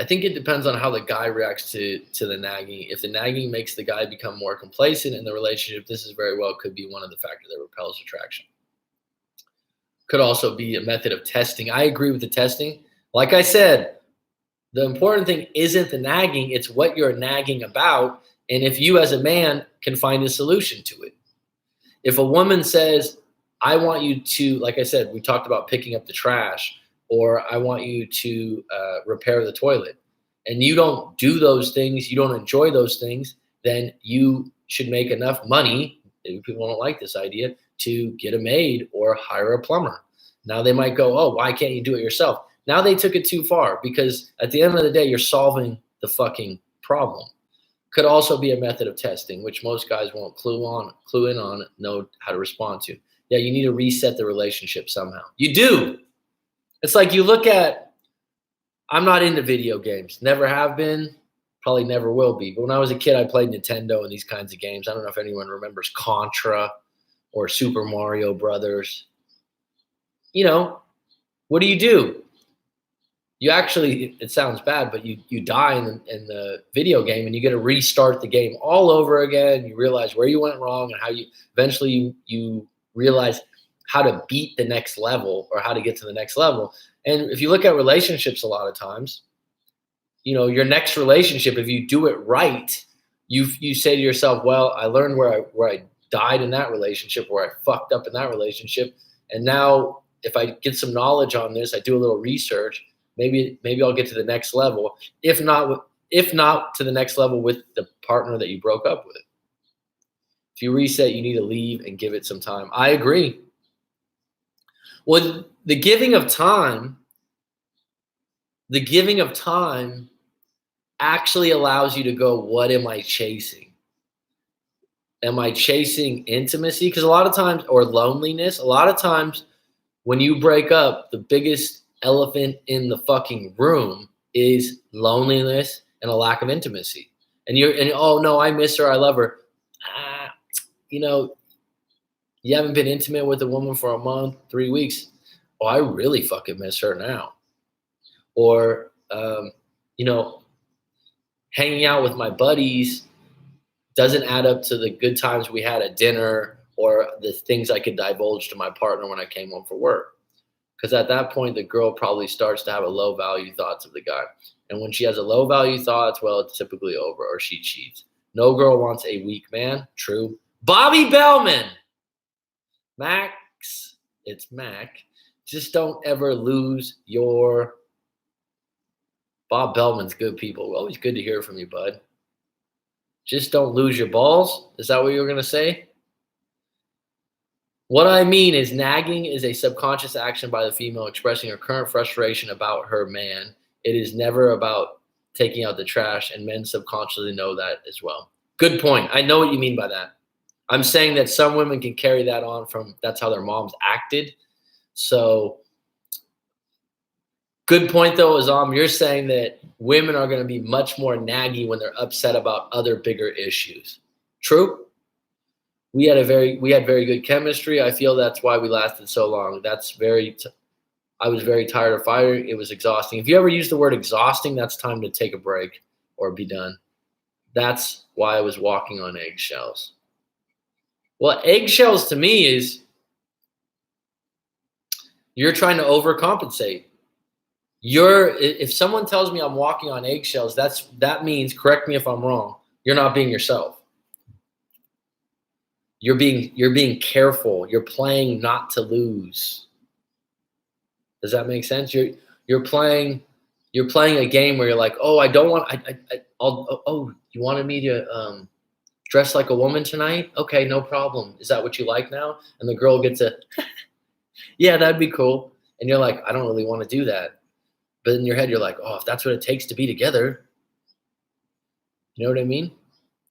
I think it depends on how the guy reacts to the nagging. If the nagging makes the guy become more complacent in the relationship, this is very well could be one of the factors that repels attraction. Could also be a method of testing. I agree with the testing. Like I said, the important thing isn't the nagging, it's what you're nagging about, and if you as a man can find a solution to it. If a woman says, I want you to, like I said, we talked about picking up the trash, or I want you to repair the toilet, and you don't do those things, you don't enjoy those things, then you should make enough money, maybe people don't like this idea, to get a maid or hire a plumber. Now they might go, oh, why can't you do it yourself? Now they took it too far, because at the end of the day, you're solving the fucking problem. Could also be a method of testing, which most guys won't clue in on, know how to respond to. Yeah, you need to reset the relationship somehow. You do. It's like you look at, I'm not into video games, never have been, probably never will be. But when I was a kid, I played Nintendo and these kinds of games. I don't know if anyone remembers Contra or Super Mario Brothers. What do? You actually, it sounds bad, but you die in the video game, and you get to restart the game all over again. You realize where you went wrong and how you eventually you realize how to beat the next level or how to get to the next level. And if you look at relationships, a lot of times, your next relationship, if you do it right, You say to yourself, well, I learned where I died in that relationship, where I fucked up in that relationship, and now if I get some knowledge on this, I do a little research, maybe I'll get to the next level. If not to the next level with the partner that you broke up with. If you reset, you need to leave and give it some time. I agree. Well, the giving of time actually allows you to go, what am I chasing? Am I chasing intimacy? Because a lot of times, or loneliness, a lot of times when you break up, the biggest elephant in the fucking room is loneliness and a lack of intimacy. And oh no, I miss her, I love her. You haven't been intimate with a woman for a month, 3 weeks. Oh, I really fucking miss her now. Or, hanging out with my buddies doesn't add up to the good times we had at dinner or the things I could divulge to my partner when I came home from work. Because at that point, the girl probably starts to have a low value thoughts of the guy. And when she has a low value thoughts, well, it's typically over, or she cheats. No girl wants a weak man. True. Bobby Bellman. Max. It's Mac. Just don't ever lose your... Bob Bellman's good people. Always good to hear from you, bud. Just don't lose your balls. Is that what you were going to say? What I mean is nagging is a subconscious action by the female expressing her current frustration about her man. It is never about taking out the trash, and men subconsciously know that as well. Good point. I know what you mean by that. I'm saying that some women can carry that on from that's how their moms acted. So good point, though, Azam. You're saying that women are going to be much more naggy when they're upset about other bigger issues. True. We had very good chemistry. I feel that's why we lasted so long. I was very tired of fighting. It was exhausting. If you ever use the word exhausting, that's time to take a break or be done. That's why I was walking on eggshells. Well, eggshells to me is you're trying to overcompensate. If someone tells me I'm walking on eggshells, that means, correct me if I'm wrong, you're not being yourself. You're being careful. You're playing not to lose. Does that make sense? You're playing a game where you're like, oh, I don't want. You wanted me to dress like a woman tonight? Okay, no problem. Is that what you like now? And the girl gets yeah, that'd be cool. And you're like, I don't really want to do that. But in your head, you're like, oh, if that's what it takes to be together. You know what I mean?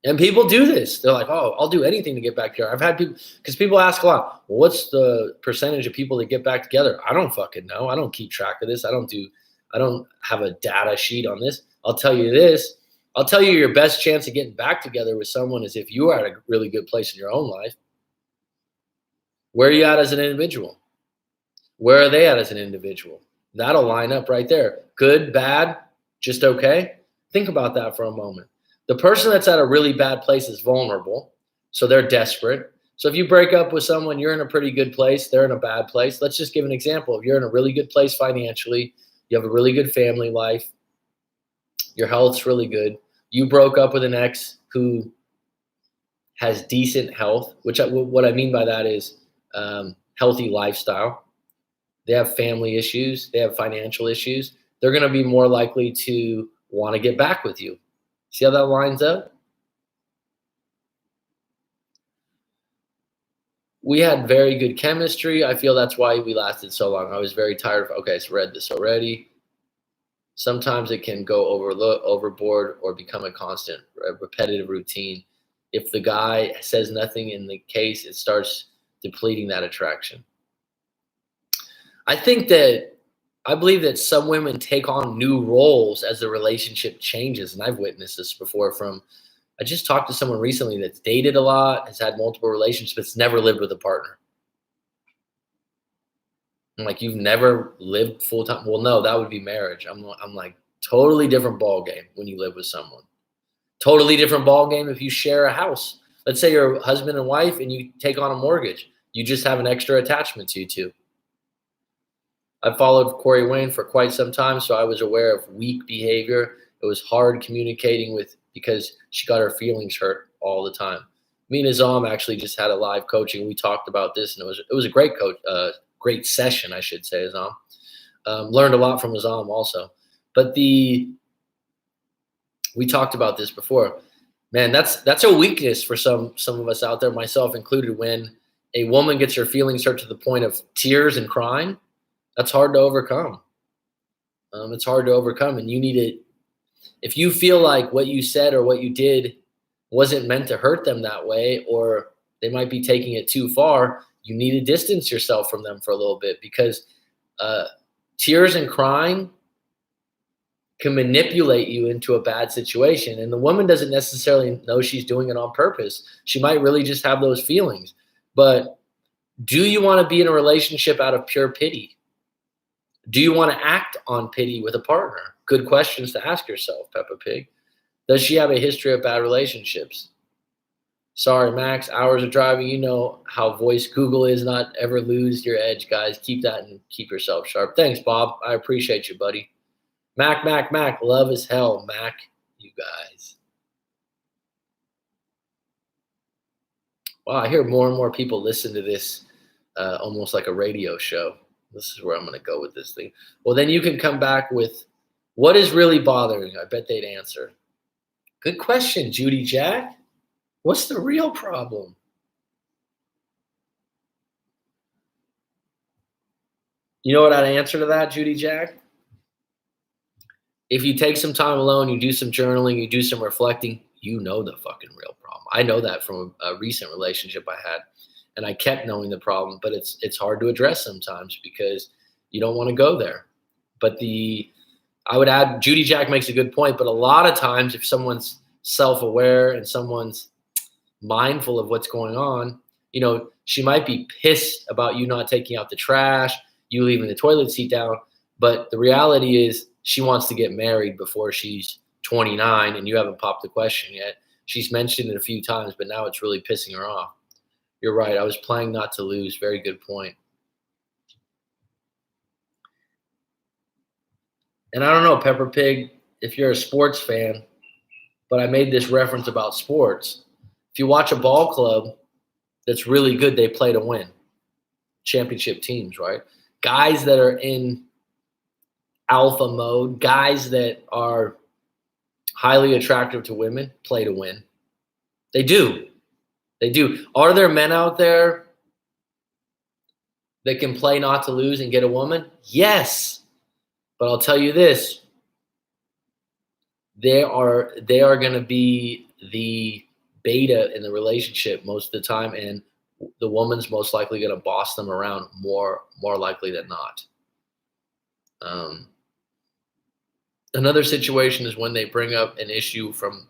And people do this. They're like, oh, I'll do anything to get back together. I've had people, because people ask a lot, well, what's the percentage of people that get back together? I don't fucking know. I don't keep track of this. I don't have a data sheet on this. I'll tell you this. I'll tell you your best chance of getting back together with someone is if you are at a really good place in your own life. Where are you at as an individual? Where are they at as an individual? That'll line up right there. Good, bad, just okay? Think about that for a moment. The person that's at a really bad place is vulnerable, so they're desperate. So if you break up with someone, you're in a pretty good place, they're in a bad place. Let's just give an example. If you're in a really good place financially, you have a really good family life, your health's really good, you broke up with an ex who has decent health, what I mean by that is healthy lifestyle. They have family issues, they have financial issues. They're going to be more likely to want to get back with you. See how that lines up? We had very good chemistry. I feel that's why we lasted so long. I was very tired of, okay, so read this already. Sometimes it can go overboard or become a constant, repetitive routine. If the guy says nothing in the case, it starts depleting that attraction. I believe that some women take on new roles as the relationship changes. And I've witnessed this before I just talked to someone recently that's dated a lot, has had multiple relationships, never lived with a partner. I'm like, you've never lived full time? Well, no, that would be marriage. I'm like, totally different ball game when you live with someone. Totally different ball game if you share a house. Let's say you're husband and wife and you take on a mortgage. You just have an extra attachment to you two. I followed Corey Wayne for quite some time, so I was aware of weak behavior It was hard communicating with because she got her feelings hurt all the time. Me and Azam actually just had a live coaching. We talked about this, and it was a great great session, I should say, Azam. Learned a lot from Azam also. But we talked about this before. Man, that's a weakness for some of us out there, myself included. When a woman gets her feelings hurt to the point of tears and crying, that's hard to overcome. It's hard to overcome, and you need to. If you feel like what you said or what you did wasn't meant to hurt them that way, or they might be taking it too far, you need to distance yourself from them for a little bit, because tears and crying can manipulate you into a bad situation. And the woman doesn't necessarily know she's doing it on purpose. She might really just have those feelings. But do you want to be in a relationship out of pure pity? Do you want to act on pity with a partner? Good questions to ask yourself, Peppa Pig. Does she have a history of bad relationships? Sorry, Max, hours of driving. You know how voice Google is. Not ever lose your edge, guys. Keep that and keep yourself sharp. Thanks, Bob. I appreciate you, buddy. Mac. Love as hell, Mac. You guys. Wow, I hear more and more people listen to this almost like a radio show. This is where I'm going to go with this thing. Well, then you can come back with what is really bothering you. I bet they'd answer. Good question, Judy Jack. What's the real problem? You know what I'd answer to that, Judy Jack? If you take some time alone, you do some journaling, you do some reflecting, you know the fucking real problem. I know that from a recent relationship I had, and I kept knowing the problem, but it's hard to address sometimes because you don't want to go there. But I would add, Judy Jack makes a good point, but a lot of times if someone's self-aware and someone's mindful of what's going on, you know, she might be pissed about you not taking out the trash, you leaving the toilet seat down, but the reality is she wants to get married before she's 29 and you haven't popped the question yet. She's mentioned it a few times, but now it's really pissing her off. You're right. I was playing not to lose. Very good point. And I don't know, Pepper Pig, if you're a sports fan, but I made this reference about sports. If you watch a ball club that's really good, they play to win. Championship teams, right? Guys that are in alpha mode, guys that are highly attractive to women, play to win. They do. They do. Are there men out there that can play not to lose and get a woman? Yes. But I'll tell you this. They are going to be the beta in the relationship most of the time, and the woman's most likely going to boss them around more likely than not. Another situation is when they bring up an issue from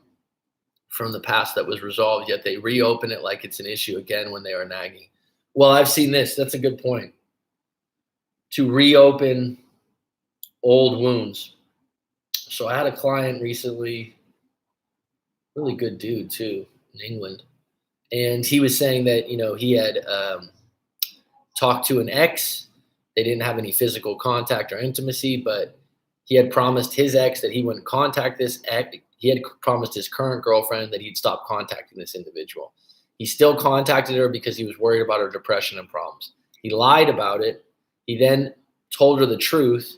the past that was resolved, yet they reopen it like it's an issue again when they are nagging. Well, I've seen this. That's a good point. To reopen old wounds. So I had a client recently, really good dude too, in England. And he was saying that, you know, he had talked to an ex. They didn't have any physical contact or intimacy, but he had promised his ex that he wouldn't contact this ex. He had promised his current girlfriend that he'd stop contacting this individual. He still contacted her because he was worried about her depression and problems. He lied about it. He then told her the truth.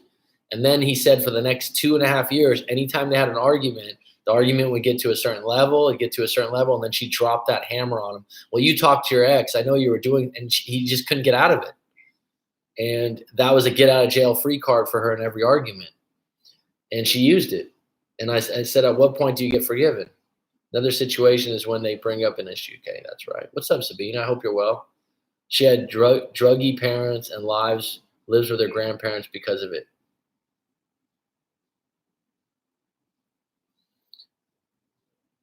And then he said for the next 2.5 years, anytime they had an argument, the argument would get to a certain level, and then she dropped that hammer on him. Well, you talked to your ex. I know you were doing, and he just couldn't get out of it. And that was a get out of jail free card for her in every argument. And she used it. And I said, at what point do you get forgiven? Another situation is when they bring up an issue. Okay, that's right. What's up, Sabina? I hope you're well. She had druggy parents and lives with her grandparents because of it.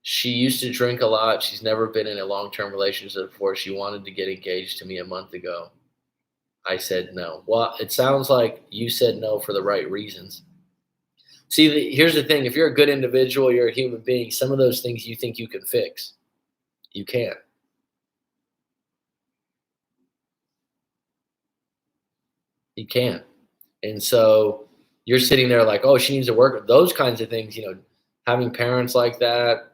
She used to drink a lot. She's never been in a long-term relationship before. She wanted to get engaged to me a month ago. I said no. Well, it sounds like you said no for the right reasons. See, here's the thing. If you're a good individual, you're a human being, some of those things you think you can fix. You can't. You can't. And so you're sitting there like, oh, she needs to work. Those kinds of things, you know, having parents like that,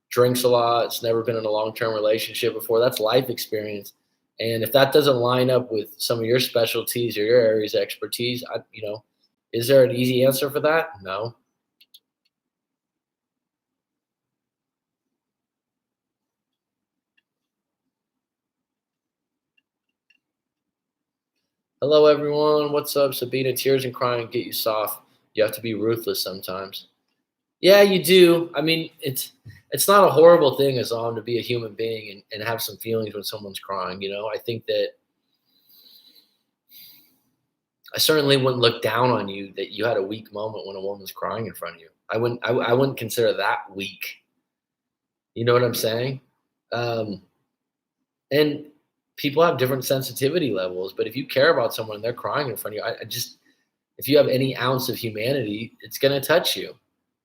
drinks a lot, it's never been in a long-term relationship before. That's life experience. And if that doesn't line up with some of your specialties or your areas of expertise, is there an easy answer for that? No. Hello, everyone. What's up? Sabina, tears and crying get you soft. You have to be ruthless sometimes. Yeah, you do. I mean, it's not a horrible thing as long to be a human being and have some feelings when someone's crying. I think that I certainly wouldn't look down on you that you had a weak moment when a woman's crying in front of you. I wouldn't consider that weak. You know what I'm saying? Um, and people have different sensitivity levels, but if you care about someone and they're crying in front of you, if you have any ounce of humanity, it's going to touch you.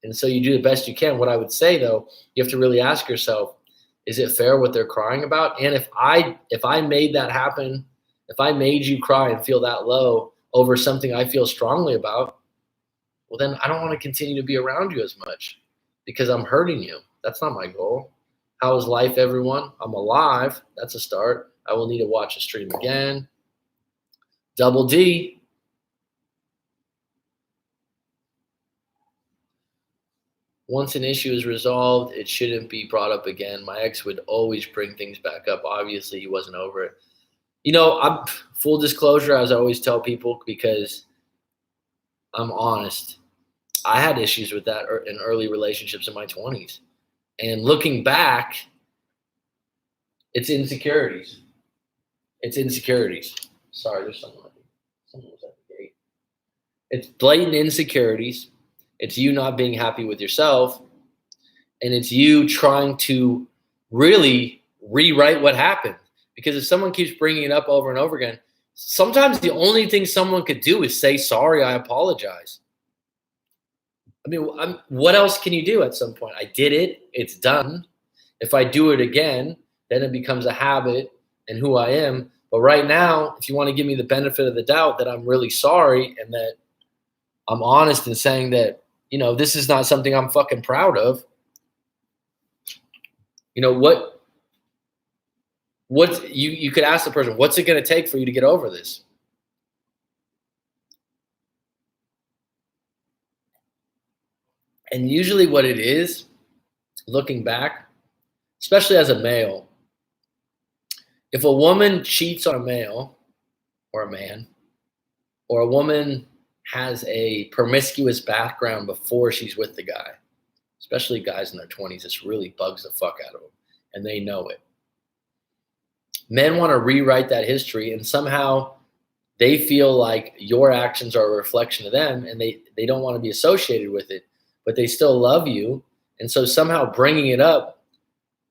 And so you do the best you can. What I would say though, you have to really ask yourself, is it fair what they're crying about? And if I made that happen, if I made you cry and feel that low over something I feel strongly about, well, then I don't want to continue to be around you as much because I'm hurting you. That's not my goal. How is life, everyone? I'm alive. That's a start. I will need to watch a stream again. Double D. Once an issue is resolved, it shouldn't be brought up again. My ex would always bring things back up. Obviously, he wasn't over it. I'm full disclosure, as I always tell people, because I'm honest. I had issues with that in early relationships in my 20s. And looking back, it's insecurities. It's insecurities. Sorry, there's someone was at the gate. It's blatant insecurities. It's you not being happy with yourself. And it's you trying to really rewrite what happened. Because if someone keeps bringing it up over and over again, sometimes the only thing someone could do is say, sorry, I apologize. I mean, what else can you do at some point? I did it. It's done. If I do it again, then it becomes a habit and who I am. But right now, if you want to give me the benefit of the doubt that I'm really sorry and that I'm honest in saying that, this is not something I'm fucking proud of, what you could ask the person, what's it going to take for you to get over this? And usually what it is, looking back, especially as a male, if a woman cheats on a male or a man, or a woman has a promiscuous background before she's with the guy, especially guys in their 20s, this really bugs the fuck out of them, and they know it. Men want to rewrite that history, and somehow they feel like your actions are a reflection of them, and they don't want to be associated with it, but they still love you. And so somehow bringing it up,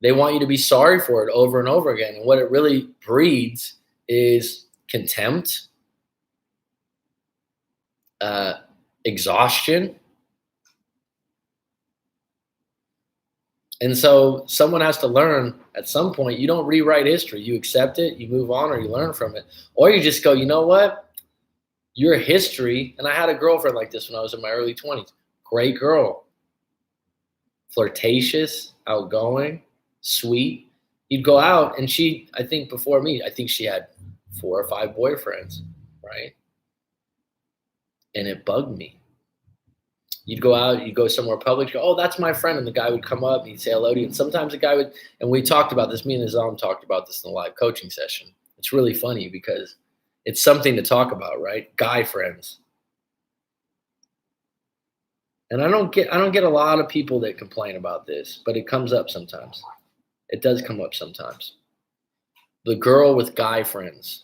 they want you to be sorry for it over and over again. And what it really breeds is contempt, exhaustion. And so someone has to learn at some point, you don't rewrite history. You accept it, you move on, or you learn from it. Or you just go, you know what? Your history, and I had a girlfriend like this when I was in my early 20s. Great girl. Flirtatious, outgoing, sweet. You'd go out, and I think before me, I think she had 4 or 5 boyfriends, right? And it bugged me. You'd go out, you'd go somewhere public, go, oh, that's my friend. And the guy would come up and he'd say hello to you. And sometimes the guy would, and we talked about this, me and Nizam talked about this in the live coaching session. It's really funny because it's something to talk about, right? Guy friends. And I don't get a lot of people that complain about this, but it comes up sometimes. It does come up sometimes. The girl with guy friends.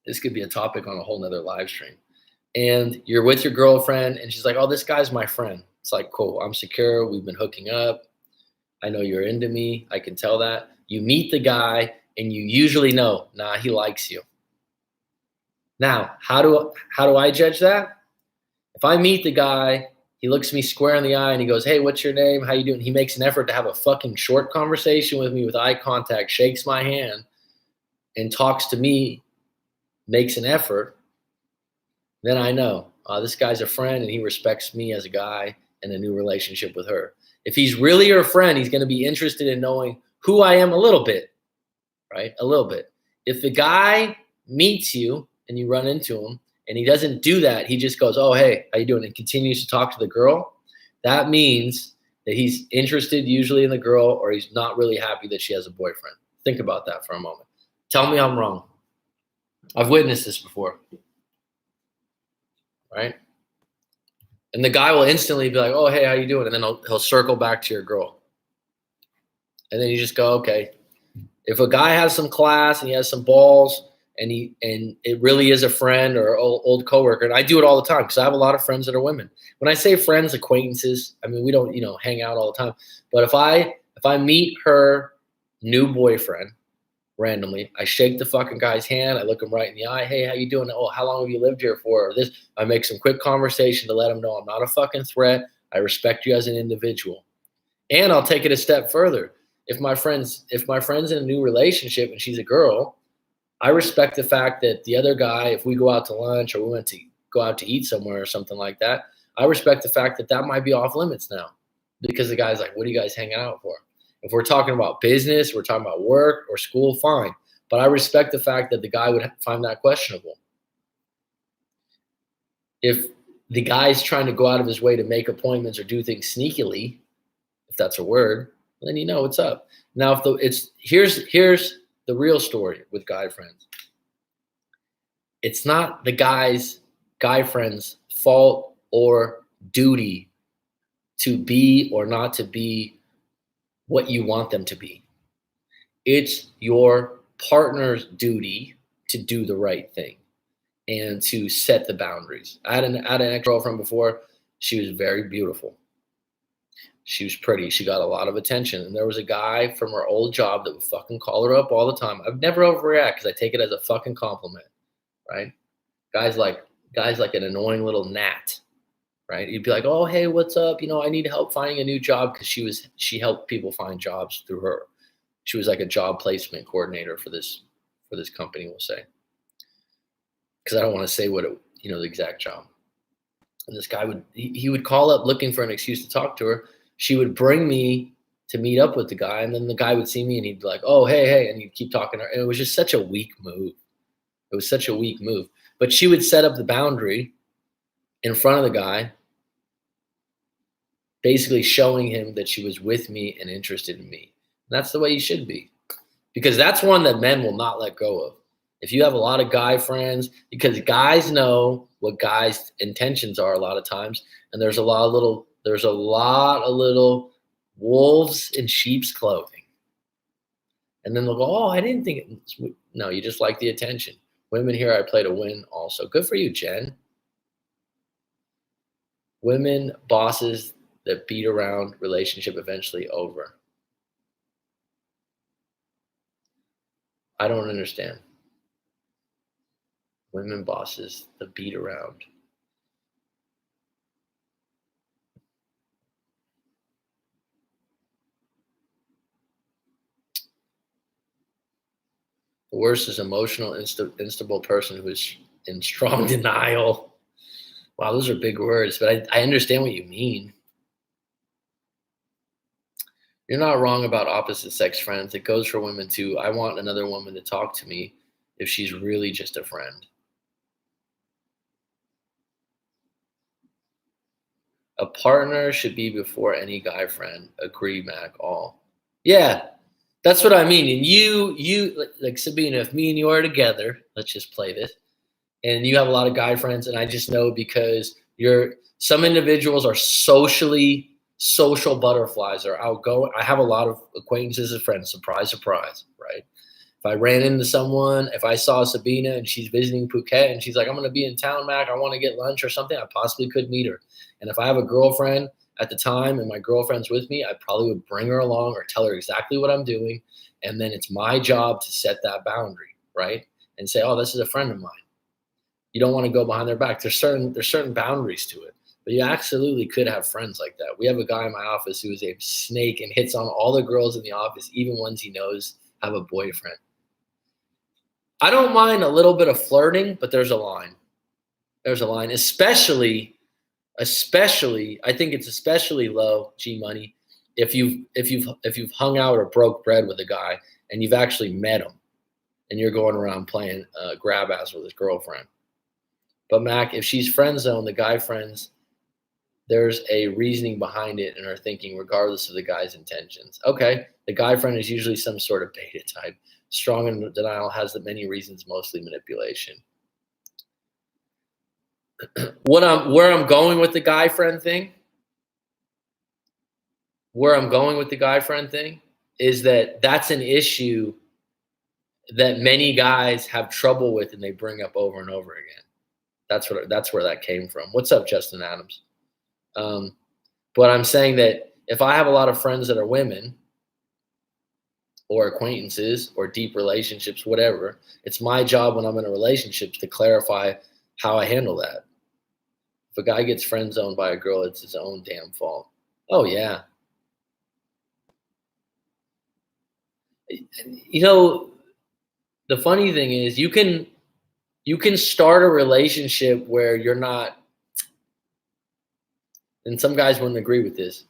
This could be a topic on a whole nother live stream. And you're with your girlfriend and she's like, oh, this guy's my friend. It's like, cool, I'm secure. We've been hooking up. I know you're into me. I can tell that. You meet the guy and you usually know, nah, he likes you. Now, how do I judge that? If I meet the guy, he looks me square in the eye and he goes, hey, what's your name? How you doing? He makes an effort to have a fucking short conversation with me with eye contact, shakes my hand and talks to me, makes an effort. Then I know this guy's a friend and he respects me as a guy. in a new relationship with her. If he's really your friend, he's going to be interested in knowing who I am a little bit, right? A little bit. If the guy meets you and you run into him and he doesn't do that, he just goes, oh, hey, how you doing? And continues to talk to the girl. That means that he's interested usually in the girl, or he's not really happy that she has a boyfriend. Think about that for a moment. Tell me I'm wrong. I've witnessed this before, right? And the guy will instantly be like, oh, hey, how you doing? And then he'll circle back to your girl. And then you just go, okay. If a guy has some class and he has some balls and it really is a friend or old coworker, and I do it all the time because I have a lot of friends that are women. When I say friends, acquaintances, I mean, we don't, hang out all the time. But if I meet her new boyfriend randomly, I shake the fucking guy's hand. I look him right in the eye. Hey, how you doing? Oh, how long have you lived here for? Or this. I make some quick conversation to let him know I'm not a fucking threat. I respect you as an individual. And I'll take it a step further. If my friend's in a new relationship and she's a girl, I respect the fact that the other guy, if we go out to lunch or we went to go out to eat somewhere or something like that, I respect the fact that might be off limits now, because the guy's like, what are you guys hanging out for? If we're talking about business, we're talking about work or school, fine. But I respect the fact that the guy would find that questionable. If the guy's trying to go out of his way to make appointments or do things sneakily, if that's a word, then you know what's up. Now, here's the real story with guy friends. It's not the guy friend's fault or duty to be or not to be what you want them to be. It's your partner's duty to do the right thing and to set the boundaries. I had an ex-girlfriend before. She was very beautiful. She was pretty. She got a lot of attention. And there was a guy from her old job that would fucking call her up all the time. I've never overreact because I take it as a fucking compliment, right? Guys like an annoying little gnat, right? You'd be like, oh, hey, what's up? I need help finding a new job, because she helped people find jobs through her. She was like a job placement coordinator for this company, we'll say. Because I don't want to say the exact job. And this guy he would call up looking for an excuse to talk to her. She would bring me to meet up with the guy, and then the guy would see me and he'd be like, oh, hey, and he'd keep talking to her. And it was just such a weak move. It was such a weak move. But she would set up the boundary in front of the guy, basically showing him that she was with me and interested in me. And that's the way you should be, because that's one that men will not let go of. If you have a lot of guy friends, because guys know what guys' intentions are a lot of times, and there's a lot of little wolves in sheep's clothing. And then they'll go, oh, I didn't think it. No, you just like the attention. Women here, I play to win also. Good for you, Jen. Women bosses that beat around, relationship eventually over. I don't understand. Women bosses that beat around. The worst is emotional, instable person who is in strong denial. Wow, those are big words, but I understand what you mean. You're not wrong about opposite sex friends. It goes for women too. I want another woman to talk to me if she's really just a friend. A partner should be before any guy friend. Agree, Mac. All. Yeah, that's what I mean. And you like Sabina, if me and you are together, let's just play this, and you have a lot of guy friends, and I just know because some individuals are social butterflies, are outgoing. I have a lot of acquaintances and friends. Surprise, surprise, right? If I ran into someone, if I saw Sabina and she's visiting Phuket and she's like, I'm going to be in town, Mac, I want to get lunch or something, I possibly could meet her. And if I have a girlfriend at the time and my girlfriend's with me, I probably would bring her along or tell her exactly what I'm doing. And then it's my job to set that boundary, right? And say, oh, this is a friend of mine. You don't want to go behind their back. There's certain boundaries to it. But you absolutely could have friends like that. We have a guy in my office who is a snake and hits on all the girls in the office, even ones he knows have a boyfriend. I don't mind a little bit of flirting, but there's a line. There's a line, especially Especially, I think it's especially low, G Money, if you've hung out or broke bread with a guy and you've actually met him and you're going around playing grab ass with his girlfriend. But Mac, if she's friend zone, the guy friends, there's a reasoning behind it and are thinking regardless of the guy's intentions. Okay, the guy friend is usually some sort of beta type. Strong in denial has the many reasons, mostly manipulation. Where I'm going with the guy friend thing, is that that's an issue that many guys have trouble with and they bring up over and over again. That's where that came from. What's up, Justin Adams? But I'm saying that if I have a lot of friends that are women or acquaintances or deep relationships, whatever, it's my job when I'm in a relationship to clarify how I handle that. If a guy gets friend zoned by a girl, it's his own damn fault. Oh yeah. You know, the funny thing is you can start a relationship where you're not, and some guys wouldn't agree with this,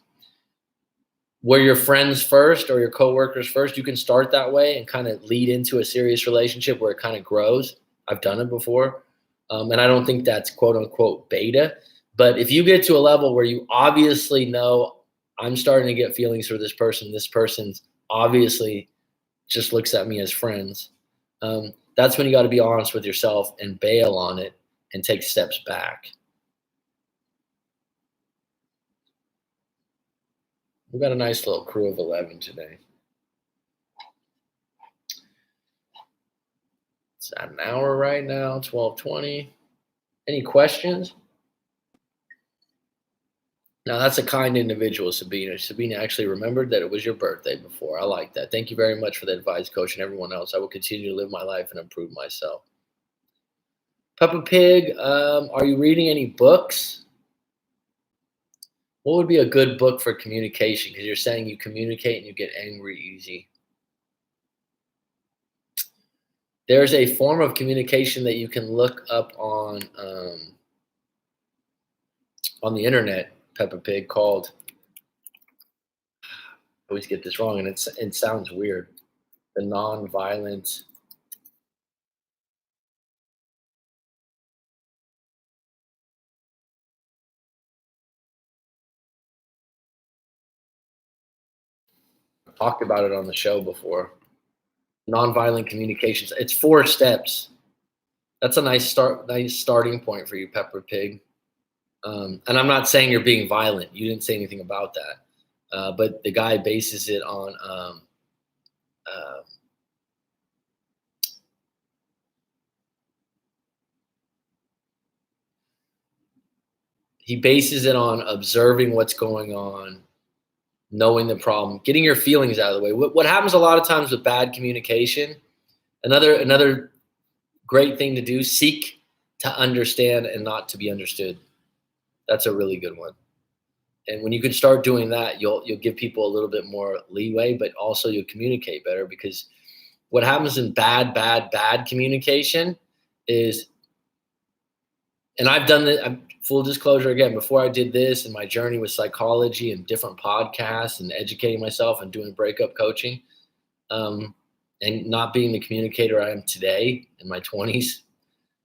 where you're friends first or your coworkers first. You can start that way and kind of lead into a serious relationship where it kind of grows. I've done it before. And I don't think that's quote unquote beta. But if you get to a level where you obviously know I'm starting to get feelings for this person's obviously just looks at me as friends, that's when you got to be honest with yourself and bail on it and take steps back. We've got a nice little crew of 11 today. It's at an hour right now, 12:20. Any questions? Now, that's a kind individual, Sabina. Sabina actually remembered that it was your birthday before. I like that. Thank you very much for the advice, Coach, and everyone else. I will continue to live my life and improve myself. Peppa Pig, are you reading any books? What would be a good book for communication? Because you're saying you communicate and you get angry easy. There's a form of communication that you can look up on the internet, Peppa Pig, called, I always get this wrong and it sounds weird, the nonviolent talked about it on the show before. Nonviolent communications. It's 4 steps. That's a nice starting point for you, Peppa Pig. And I'm not saying you're being violent. You didn't say anything about that. But the guy bases it on he bases it on observing what's going on, knowing the problem, getting your feelings out of the way. What happens a lot of times with bad communication, another great thing to do, seek to understand and not to be understood. That's a really good one. And when you can start doing that, you'll give people a little bit more leeway, but also you'll communicate better, because what happens in bad communication is, and I've done it, full disclosure again, before I did this and my journey with psychology and different podcasts and educating myself and doing breakup coaching, and not being the communicator I am today in my 20s,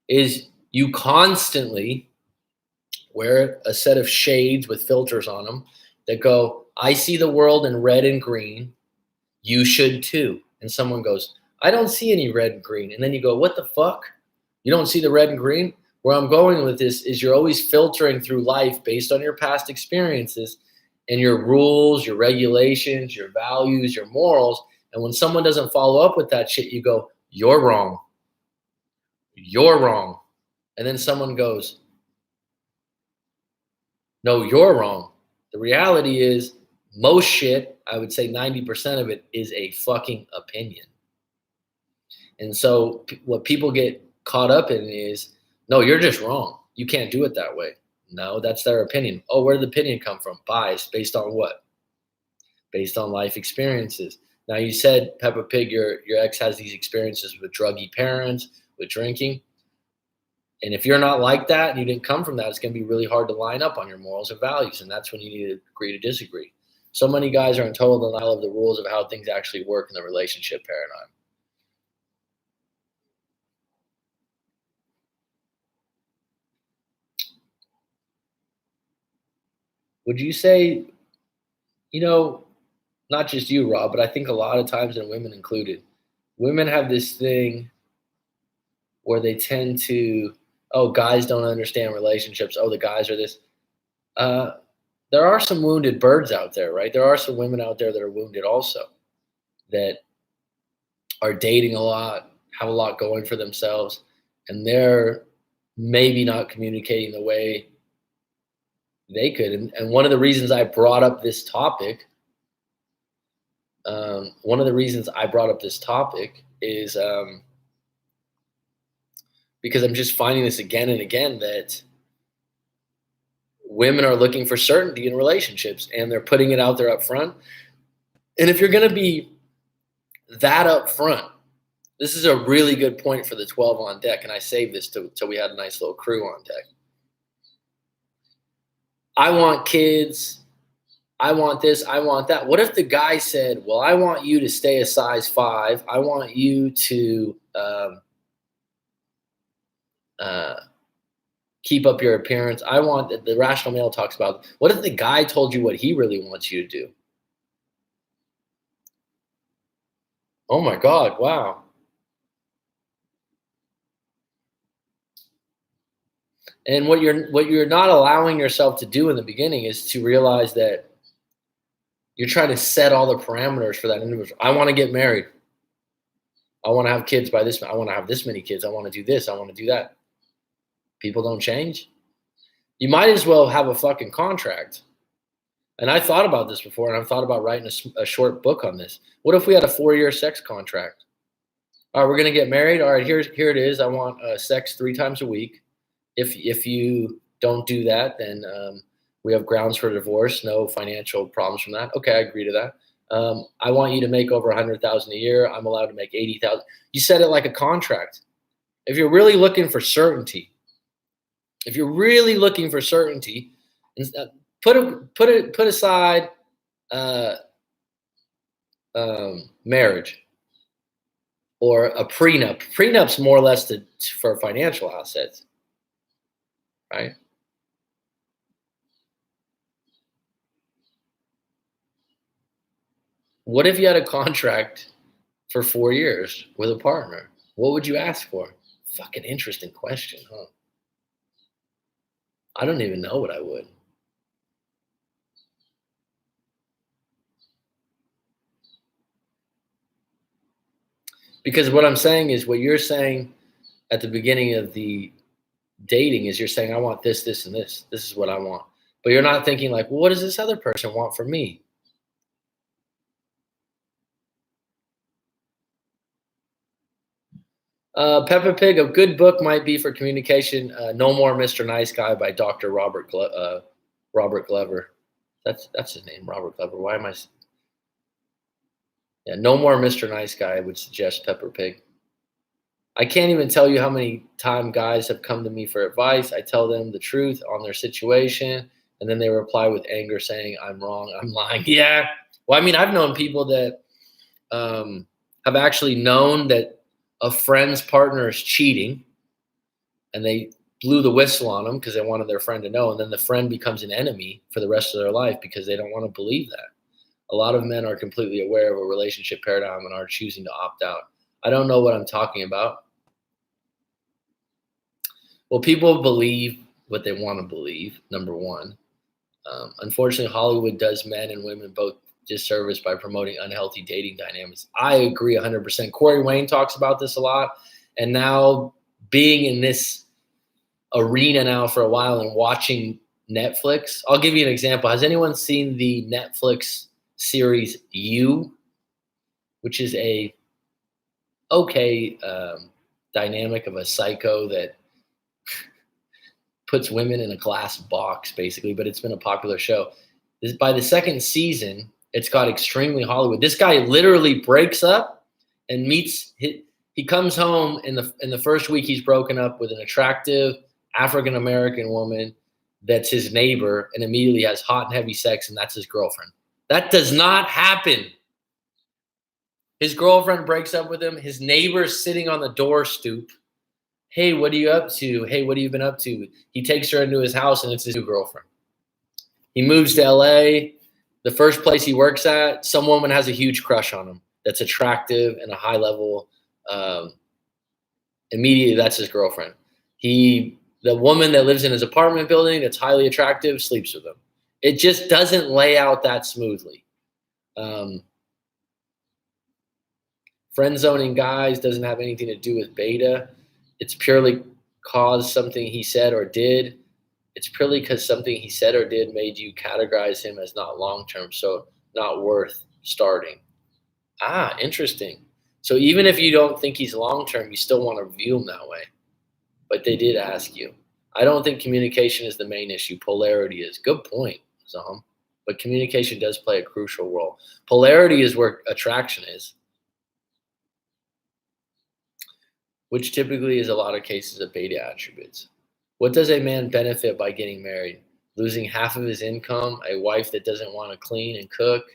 is you constantly wear a set of shades with filters on them that go, I see the world in red and green, you should too. And someone goes, I don't see any red and green. And then you go, what the fuck? You don't see the red and green? Where I'm going with this is you're always filtering through life based on your past experiences and your rules, your regulations, your values, your morals. And when someone doesn't follow up with that shit, you go, you're wrong. You're wrong. And then someone goes, no, you're wrong. The reality is most shit, I would say 90% of it, is a fucking opinion. And so what people get caught up in is, no, you're just wrong. You can't do it that way. No, that's their opinion. Oh, where did the opinion come from? Bias. Based on what? Based on life experiences. Now, you said, Peppa Pig, your ex has these experiences with druggy parents, with drinking. And if you're not like that and you didn't come from that, it's going to be really hard to line up on your morals and values. And that's when you need to agree to disagree. So many guys are in total denial of the rules of how things actually work in the relationship paradigm. Would you say, not just you, Rob, but I think a lot of times, and women included, women have this thing where they tend to, oh, guys don't understand relationships. Oh, the guys are this. There are some wounded birds out there, right? There are some women out there that are wounded also, that are dating a lot, have a lot going for themselves, and they're maybe not communicating the way they could. And one of the reasons I brought up this topic, is because I'm just finding this again and again, that women are looking for certainty in relationships, and they're putting it out there up front. And if you're going to be that up front, this is a really good point for the 12 on deck, and I saved this till we had a nice little crew on deck. I want kids. I want this. I want that. What if the guy said, well, I want you to stay a size 5. I want you to keep up your appearance. I want, the rational male talks about, what if the guy told you what he really wants you to do? Oh my God, wow. And what you're not allowing yourself to do in the beginning is to realize that you're trying to set all the parameters for that individual. I want to get married. I want to have kids by this. I want to have this many kids. I want to do this. I want to do that. People don't change. You might as well have a fucking contract. And I thought about this before, and I've thought about writing a short book on this. What if we had a 4-year sex contract? All right, we're going to get married. All right, here it is. I want sex 3 times a week. If you don't do that, then we have grounds for divorce. No financial problems from that. Okay, I agree to that. I want you to make over $100,000 a year. I'm allowed to make $80,000. You set it like a contract. If you're really looking for certainty, put aside marriage or a prenup. Prenup's more or less for financial assets, right? What if you had a contract for 4 years with a partner? What would you ask for? Fucking interesting question, huh? I don't even know what I would. Because what I'm saying is, what you're saying at the beginning of the dating is, you're saying, I want this, this, and this. This is what I want. But you're not thinking like, well, what does this other person want from me? Peppa Pig, a good book might be for communication. No More Mr. Nice Guy by Dr. Robert Glover. That's his name, Robert Glover. Why am I? Yeah, No More Mr. Nice Guy, I would suggest Peppa Pig. I can't even tell you how many times guys have come to me for advice. I tell them the truth on their situation, and then they reply with anger saying, I'm wrong, I'm lying. Yeah. Well, I mean, I've known people that have actually known that a friend's partner is cheating, and they blew the whistle on them because they wanted their friend to know, and then the friend becomes an enemy for the rest of their life because they don't want to believe that. A lot of men are completely aware of a relationship paradigm and are choosing to opt out. I don't know what I'm talking about. Well, people believe what they want to believe, number one. Unfortunately, Hollywood does men and women both disservice by promoting unhealthy dating dynamics. I agree 100%. Corey Wayne talks about this a lot. And now, being in this arena now for a while and watching Netflix, I'll give you an example. Has anyone seen the Netflix series You, which is a dynamic of a psycho that puts women in a glass box, basically, but it's been a popular show. By the second season, it's got extremely Hollywood. This guy literally breaks up and meets He comes home in the first week he's broken up with an attractive African American woman that's his neighbor, and immediately has hot and heavy sex, and that's his girlfriend. That does not happen. His girlfriend breaks up with him. His neighbor's sitting on the door stoop. Hey, what are you up to? Hey, what have you been up to? He takes her into his house, and it's his new girlfriend. He moves to LA. The first place he works at, some woman has a huge crush on him that's attractive and a high level. Immediately, that's his girlfriend. The woman that lives in his apartment building that's highly attractive sleeps with him. It just doesn't lay out that smoothly. Friend zoning guys doesn't have anything to do with beta. It's purely cause something he said or did. It's purely because something he said or did made you categorize him as not long-term, so not worth starting. Ah, interesting. So even if you don't think he's long-term, you still want to view him that way. But they did ask you. I don't think communication is the main issue. Polarity is. Good point, Zom. But communication does play a crucial role. Polarity is where attraction is, which typically is a lot of cases of beta attributes. What does a man benefit by getting married? Losing half of his income, a wife that doesn't want to clean and cook?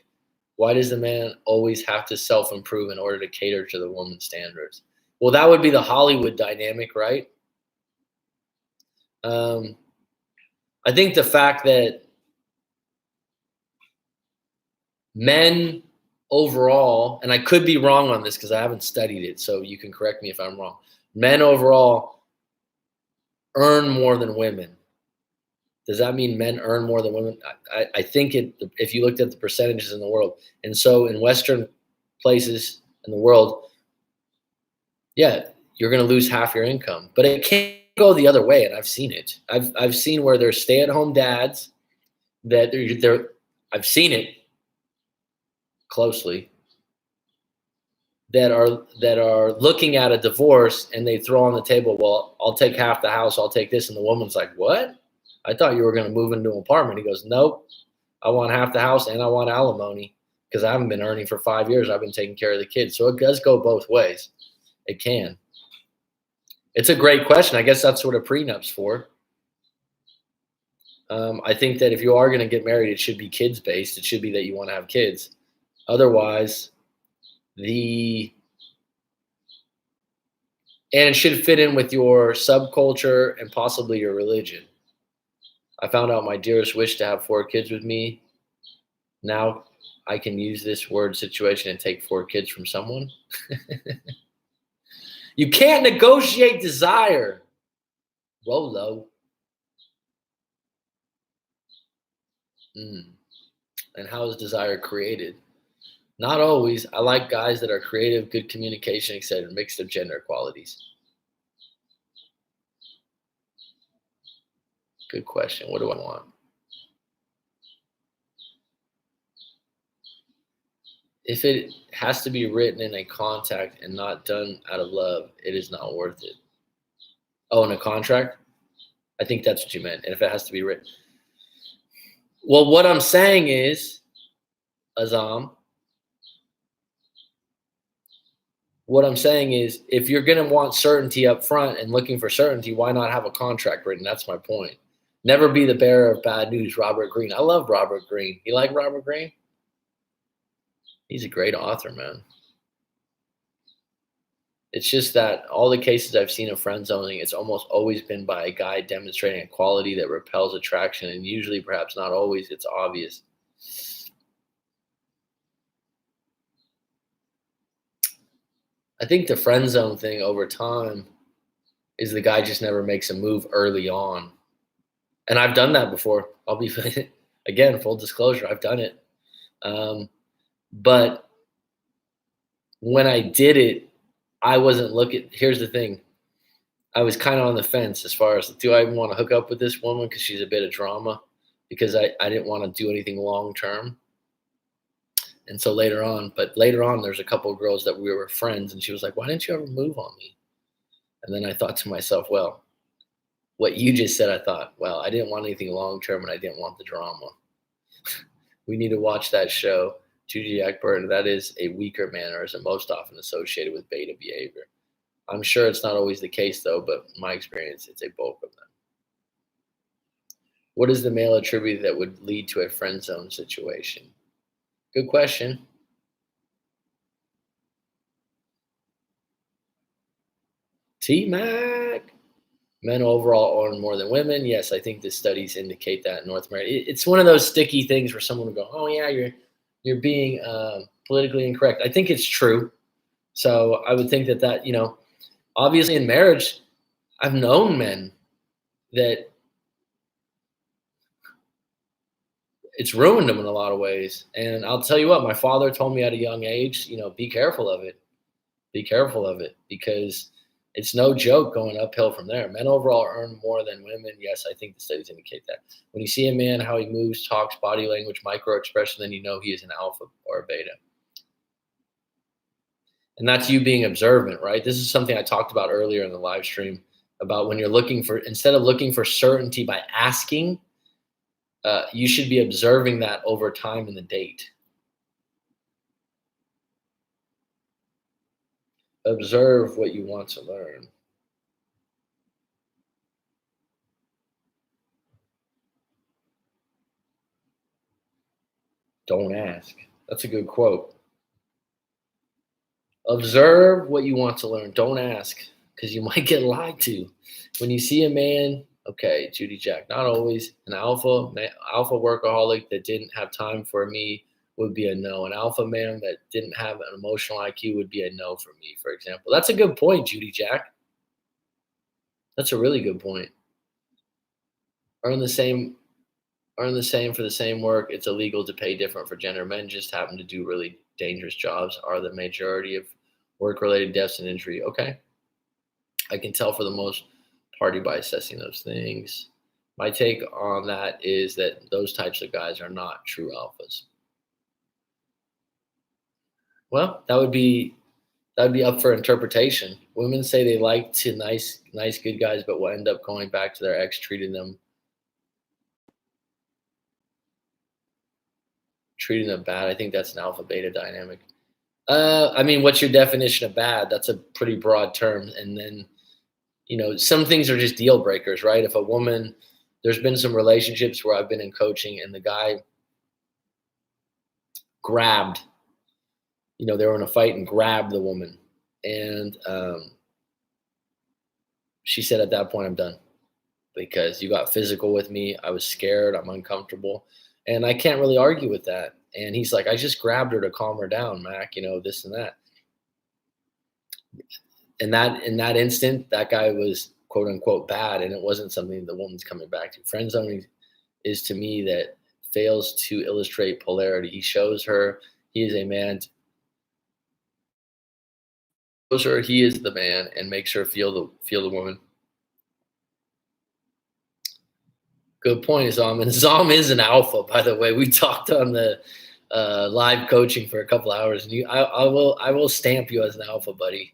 Why does the man always have to self-improve in order to cater to the woman's standards? Well, that would be the Hollywood dynamic, right? I think the fact that men overall, and I could be wrong on this because I haven't studied it, so you can correct me if I'm wrong. Men overall earn more than women. Does that mean men earn more than women? I think if you looked at the percentages in the world. And so in Western places in the world, yeah, you're going to lose half your income. But it can't go the other way, and I've seen it. I've seen where there's stay-at-home dads that I've seen it closely, that are looking at a divorce, and they throw on the table, well, I'll take half the house, I'll take this. And the woman's like, what? I thought you were going to move into an apartment. He goes, nope, I want half the house and I want alimony because I haven't been earning for 5 years. I've been taking care of the kids. So it does go both ways. It can. It's a great question. I guess that's what a prenup's for. I think that if you are going to get married, it should be kids based. It should be that you want to have kids. Otherwise, and it should fit in with your subculture and possibly your religion. I found out my dearest wish to have 4 kids with me. Now I can use this word situation and take 4 kids from someone. You can't negotiate desire. Rolo. And how is desire created? Not always. I like guys that are creative, good communication, etc., mixed of gender qualities. Good question. What do I want? If it has to be written in a contract and not done out of love, it is not worth it. Oh, in a contract? I think that's what you meant. And if it has to be written. Well, what I'm saying is, Azam, what I'm saying is, if you're going to want certainty up front and looking for certainty, why not have a contract written? That's my point. Never be the bearer of bad news, Robert Greene. I love Robert Greene. You like Robert Greene? He's a great author, man. It's just that all the cases I've seen of friend zoning, it's almost always been by a guy demonstrating a quality that repels attraction, and usually, perhaps not always, it's obvious. I think the friend zone thing over time is the guy just never makes a move early on. And I've done that before. I'll be, again, full disclosure, I've done it. But when I did it, I wasn't looking. Here's the thing. I was kind of on the fence as far as, do I even want to hook up with this woman because she's a bit of drama? Because I didn't want to do anything long term. And so later on, there's a couple of girls that we were friends, and she was like, why didn't you ever move on me? And then I thought to myself, well, what you just said, I thought, well, I didn't want anything long term, and I didn't want the drama. We need to watch that show, Judy Eckberg. That is a weaker man, or is it most often associated with beta behavior. I'm sure it's not always the case though, but in my experience, it's a bulk of them. What is the male attribute that would lead to a friend zone situation? Good question. T-Mac. Men overall earn more than women. Yes, I think the studies indicate that in North America. It's one of those sticky things where someone will go, "Oh yeah, you're being politically incorrect." I think it's true. So I would think that obviously in marriage, I've known men that it's ruined them in a lot of ways. And I'll tell you what, my father told me at a young age, be careful of it. Be careful of it because it's no joke going uphill from there. Men overall earn more than women. Yes, I think the studies indicate that. When you see a man, how he moves, talks, body language, micro expression, then you know he is an alpha or a beta. And that's you being observant, right? This is something I talked about earlier in the live stream about when you're instead of looking for certainty by asking, you should be observing that over time in the date. Observe what you want to learn. Don't ask. That's a good quote. Observe what you want to learn. Don't ask because you might get lied to. When you see a man, okay, Judy Jack, not always an alpha workaholic that didn't have time for me would be a no. An alpha man that didn't have an emotional IQ would be a no for me, for example. That's a good point, Judy Jack. That's a really good point. Earn the same for the same work. It's illegal to pay different for gender. Men just happen to do really dangerous jobs are the majority of work-related deaths and injury. Okay. I can tell for the most part by assessing those things. My take on that is that those types of guys are not true alphas. Well, that would be up for interpretation. Women say they like to nice good guys, but will end up going back to their ex, treating them bad. I think that's an alpha beta dynamic. I mean, what's your definition of bad? That's a pretty broad term. And then, some things are just deal breakers, right? If a woman, there's been some relationships where I've been in coaching and the guy grabbed, they were in a fight and grabbed the woman. And she said at that point, I'm done because you got physical with me. I was scared. I'm uncomfortable. And I can't really argue with that. And he's like, I just grabbed her to calm her down, Mac, this and that. In that instant, that guy was quote unquote bad. And it wasn't something the woman's coming back to. Friend zoning is to me that fails to illustrate polarity. He shows her he is a man. Shows her he is the man and makes her feel the woman. Good point, Zom. And Zom is an alpha, by the way. We talked on the live coaching for a couple hours, and I will stamp you as an alpha, buddy.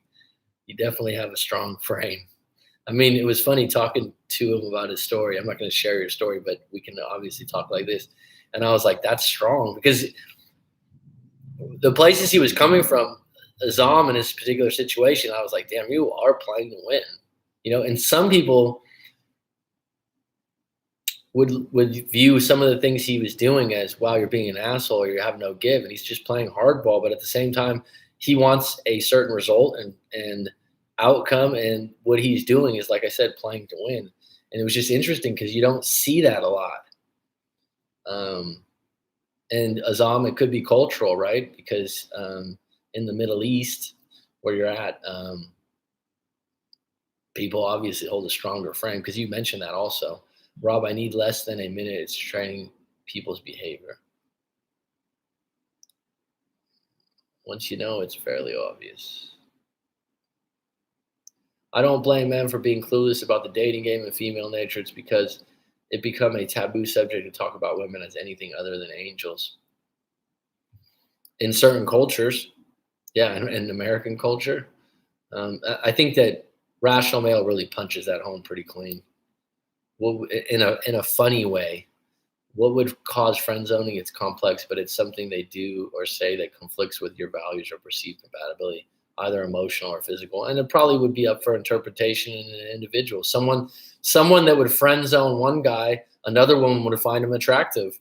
You definitely have a strong frame. I mean, it was funny talking to him about his story. I'm not going to share your story, but we can obviously talk like this. And I was like, that's strong because the places he was coming from, Zom in this particular situation, I was like, damn, you are playing to win. And some people would view some of the things he was doing as, wow, you're being an asshole or you have no give. And he's just playing hardball. But at the same time, he wants a certain result and outcome. And what he's doing is, like I said, playing to win. And it was just interesting because you don't see that a lot. And Azam, it could be cultural, right? Because in the Middle East, where you're at, people obviously hold a stronger frame because you mentioned that also. Rob, I need less than a minute. It's training people's behavior. Once you know, it's fairly obvious. I don't blame men for being clueless about the dating game and female nature. It's because it become a taboo subject to talk about women as anything other than angels. In certain cultures, yeah, in American culture, I think that Rational Male really punches that home pretty clean. Well, in a funny way, what would cause friend zoning? It's complex, but it's something they do or say that conflicts with your values or perceived compatibility. either emotional or physical. And it probably would be up for interpretation in an individual. Someone that would friend zone one guy, another woman would find him attractive.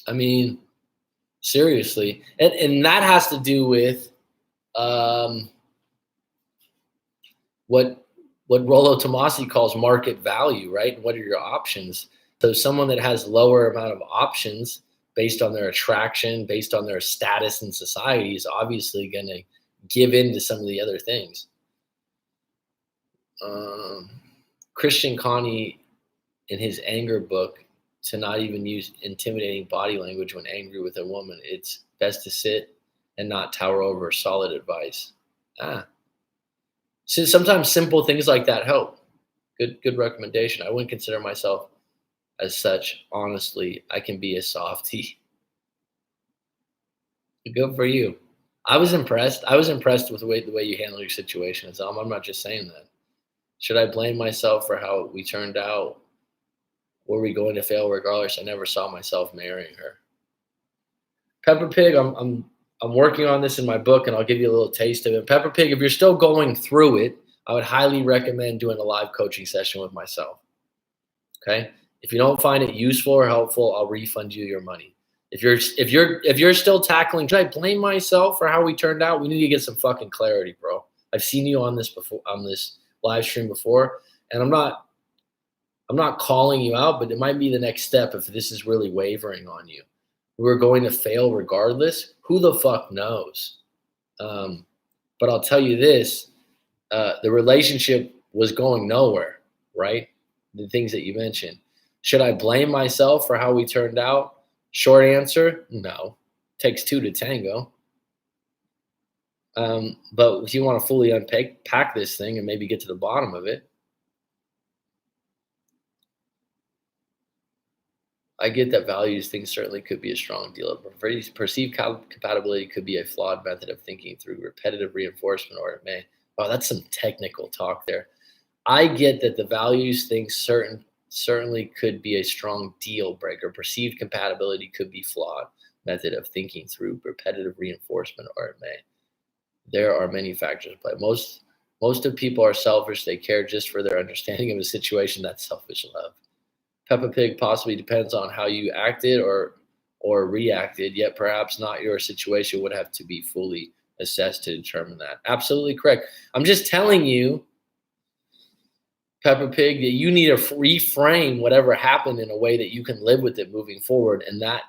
I mean, seriously. And that has to do with what Rollo Tomasi calls market value, right? What are your options? So someone that has lower amount of options based on their attraction, based on their status in society, is obviously going to give in to some of the other things. Christian Connie, in his anger book, to not even use intimidating body language when angry with a woman. It's best to sit and not tower over. Solid advice. So sometimes simple things like that help. Good recommendation. I wouldn't consider myself as such. Honestly, I can be a softie. Good for you. I was impressed. I was impressed with the way you handle your situation. So I'm not just saying that. Should I blame myself for how we turned out? Were we going to fail regardless? I never saw myself marrying her. Peppa Pig, I'm working on this in my book, and I'll give you a little taste of it. Peppa Pig, if you're still going through it, I would highly recommend doing a live coaching session with myself. Okay? If you don't find it useful or helpful, I'll refund you your money. If you're still tackling, should I blame myself for how we turned out? We need to get some fucking clarity, bro. I've seen you on this before, on this live stream before, and I'm not calling you out, but it might be the next step if this is really wavering on you. We're going to fail regardless. Who the fuck knows? But I'll tell you this, the relationship was going nowhere, right? The things that you mentioned. Should I blame myself for how we turned out? Short answer, no. Takes two to tango. But if you want to fully unpack this thing and maybe get to the bottom of it, I get that values things certainly could be a strong deal. Perceived compatibility could be a flawed method of thinking through repetitive reinforcement, or it may. Wow, that's some technical talk there. I get that the values thing certainly could be a strong deal breaker. Perceived compatibility could be flawed method of thinking through repetitive reinforcement, or it may. There are many factors at play. Most of people are selfish. They care just for their understanding of a situation. That's selfish love. Peppa Pig possibly depends on how you acted or reacted, yet perhaps not your situation would have to be fully assessed to determine that. Absolutely correct. I'm just telling you, Peppa Pig, that you need to reframe whatever happened in a way that you can live with it moving forward, and not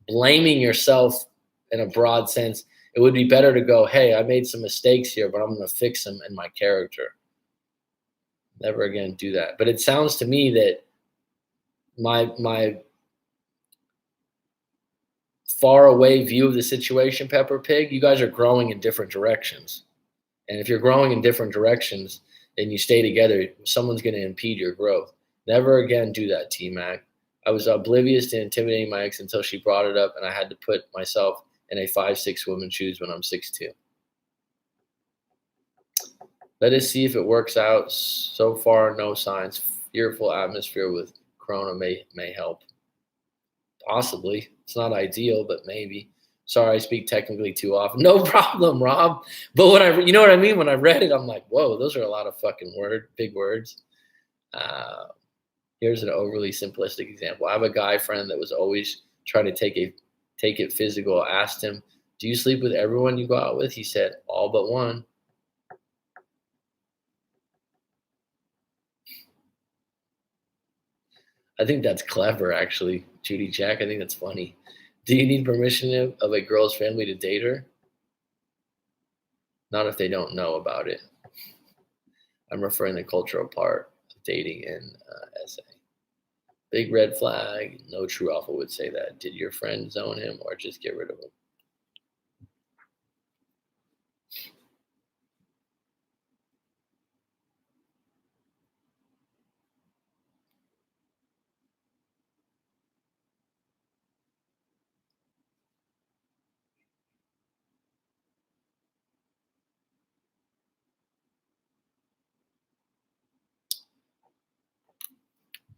blaming yourself in a broad sense. It would be better to go, hey, I made some mistakes here, but I'm going to fix them in my character. Never again do that. But it sounds to me that my far away view of the situation, Peppa Pig, you guys are growing in different directions. And if you're growing in different directions and you stay together, someone's going to impede your growth. Never again do that, T-Mac. I was oblivious to intimidating my ex until she brought it up, and I had to put myself in a 5'6" woman's shoes when I'm 6'2". Let us see if it works out. So far, no signs. Fearful atmosphere with Corona may help. Possibly. It's not ideal, but maybe. Sorry, I speak technically too often. No problem, Rob. But you know what I mean? When I read it, I'm like, whoa, those are a lot of fucking big words. Here's an overly simplistic example. I have a guy friend that was always trying to take it physical. I asked him, do you sleep with everyone you go out with? He said, all but one. I think that's clever, actually, Judy Jack. I think that's funny. Do you need permission of a girl's family to date her? Not if they don't know about it. I'm referring to the cultural part of dating in essay. Big red flag. No true alpha would say that. Did your friend zone him or just get rid of him?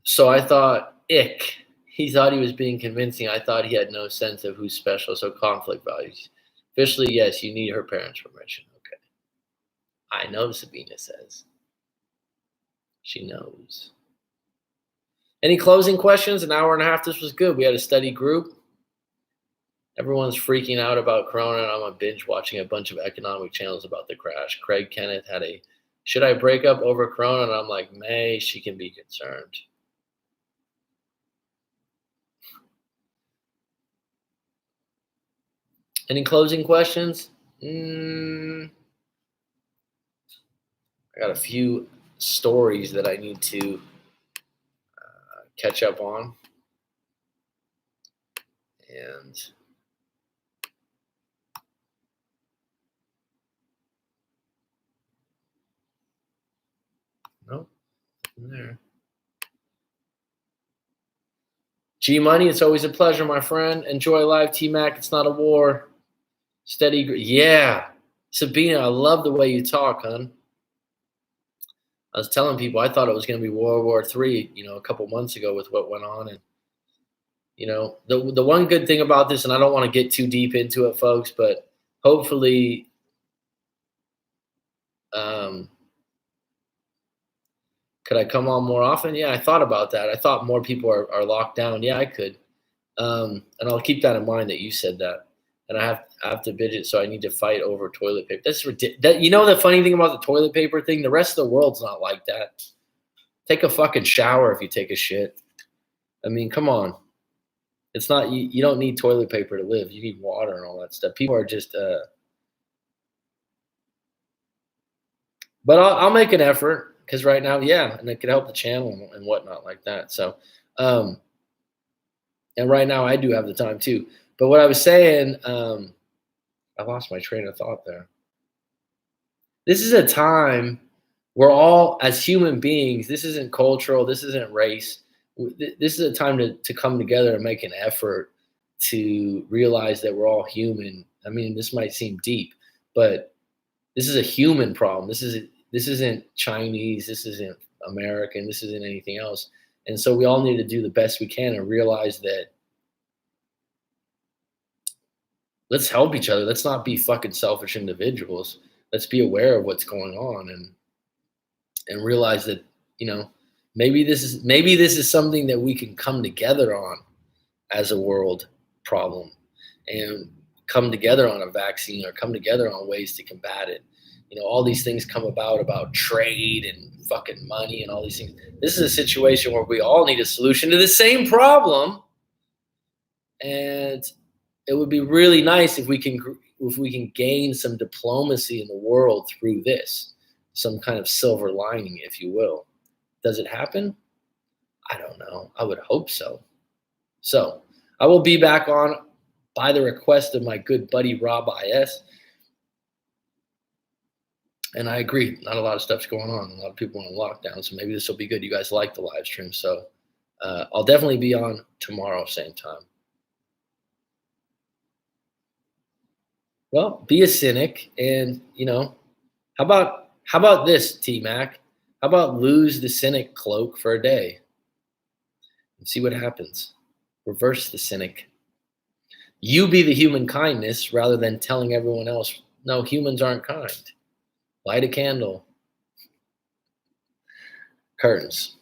So I thought, ick. He thought he was being convincing. I thought he had no sense of who's special. So conflict values. Officially, yes, you need her parents' permission. I know, Sabina says. She knows. Any closing questions? An hour and a half. This was good. We had a steady group. Everyone's freaking out about Corona, and I'm on binge watching a bunch of economic channels about the crash. Craig Kenneth had a, should I break up over Corona? And I'm like, May, she can be concerned. Any closing questions? I got a few stories that I need to catch up on. And nope, nothing there. G Money, it's always a pleasure, my friend. Enjoy live, T Mac. It's not a war. Steady. Yeah. Sabina, I love the way you talk, hon. I was telling people I thought it was going to be World War III, a couple months ago with what went on. And, the one good thing about this, and I don't want to get too deep into it, folks, but hopefully could I come on more often? Yeah, I thought about that. I thought more people are locked down. Yeah, I could. And I'll keep that in mind that you said that. And I have to bitch it, so I need to fight over toilet paper. That's ridiculous. The funny thing about the toilet paper thing, the rest of the world's not like that. Take a fucking shower if you take a shit. I mean, come on. It's not, you don't need toilet paper to live. You need water and all that stuff. People are just, but I'll make an effort because right now, yeah, and it could help the channel and whatnot like that. So, and right now I do have the time too. But what I was saying, I lost my train of thought there. This is a time we're all, as human beings, this isn't cultural, this isn't race. This is a time to come together and make an effort to realize that we're all human. I mean, this might seem deep, but this is a human problem. This isn't Chinese. This isn't American. This isn't anything else. And so we all need to do the best we can and realize that let's help each other. Let's not be fucking selfish individuals. Let's be aware of what's going on and realize that, maybe this is something that we can come together on as a world problem and come together on a vaccine or come together on ways to combat it. All these things come about trade and fucking money and all these things. This is a situation where we all need a solution to the same problem. And it would be really nice if we can gain some diplomacy in the world through this, some kind of silver lining, if you will. Does it happen? I don't know. I would hope so. So I will be back on by the request of my good buddy Rob IS. And I agree, not a lot of stuff's going on. A lot of people are in lockdown, so maybe this will be good. You guys like the live stream, so I'll definitely be on tomorrow, same time. Well, be a cynic, and how about this, T-Mac? How about lose the cynic cloak for a day and see what happens? Reverse the cynic. You be the human kindness rather than telling everyone else, no, humans aren't kind. Light a candle. Curtains.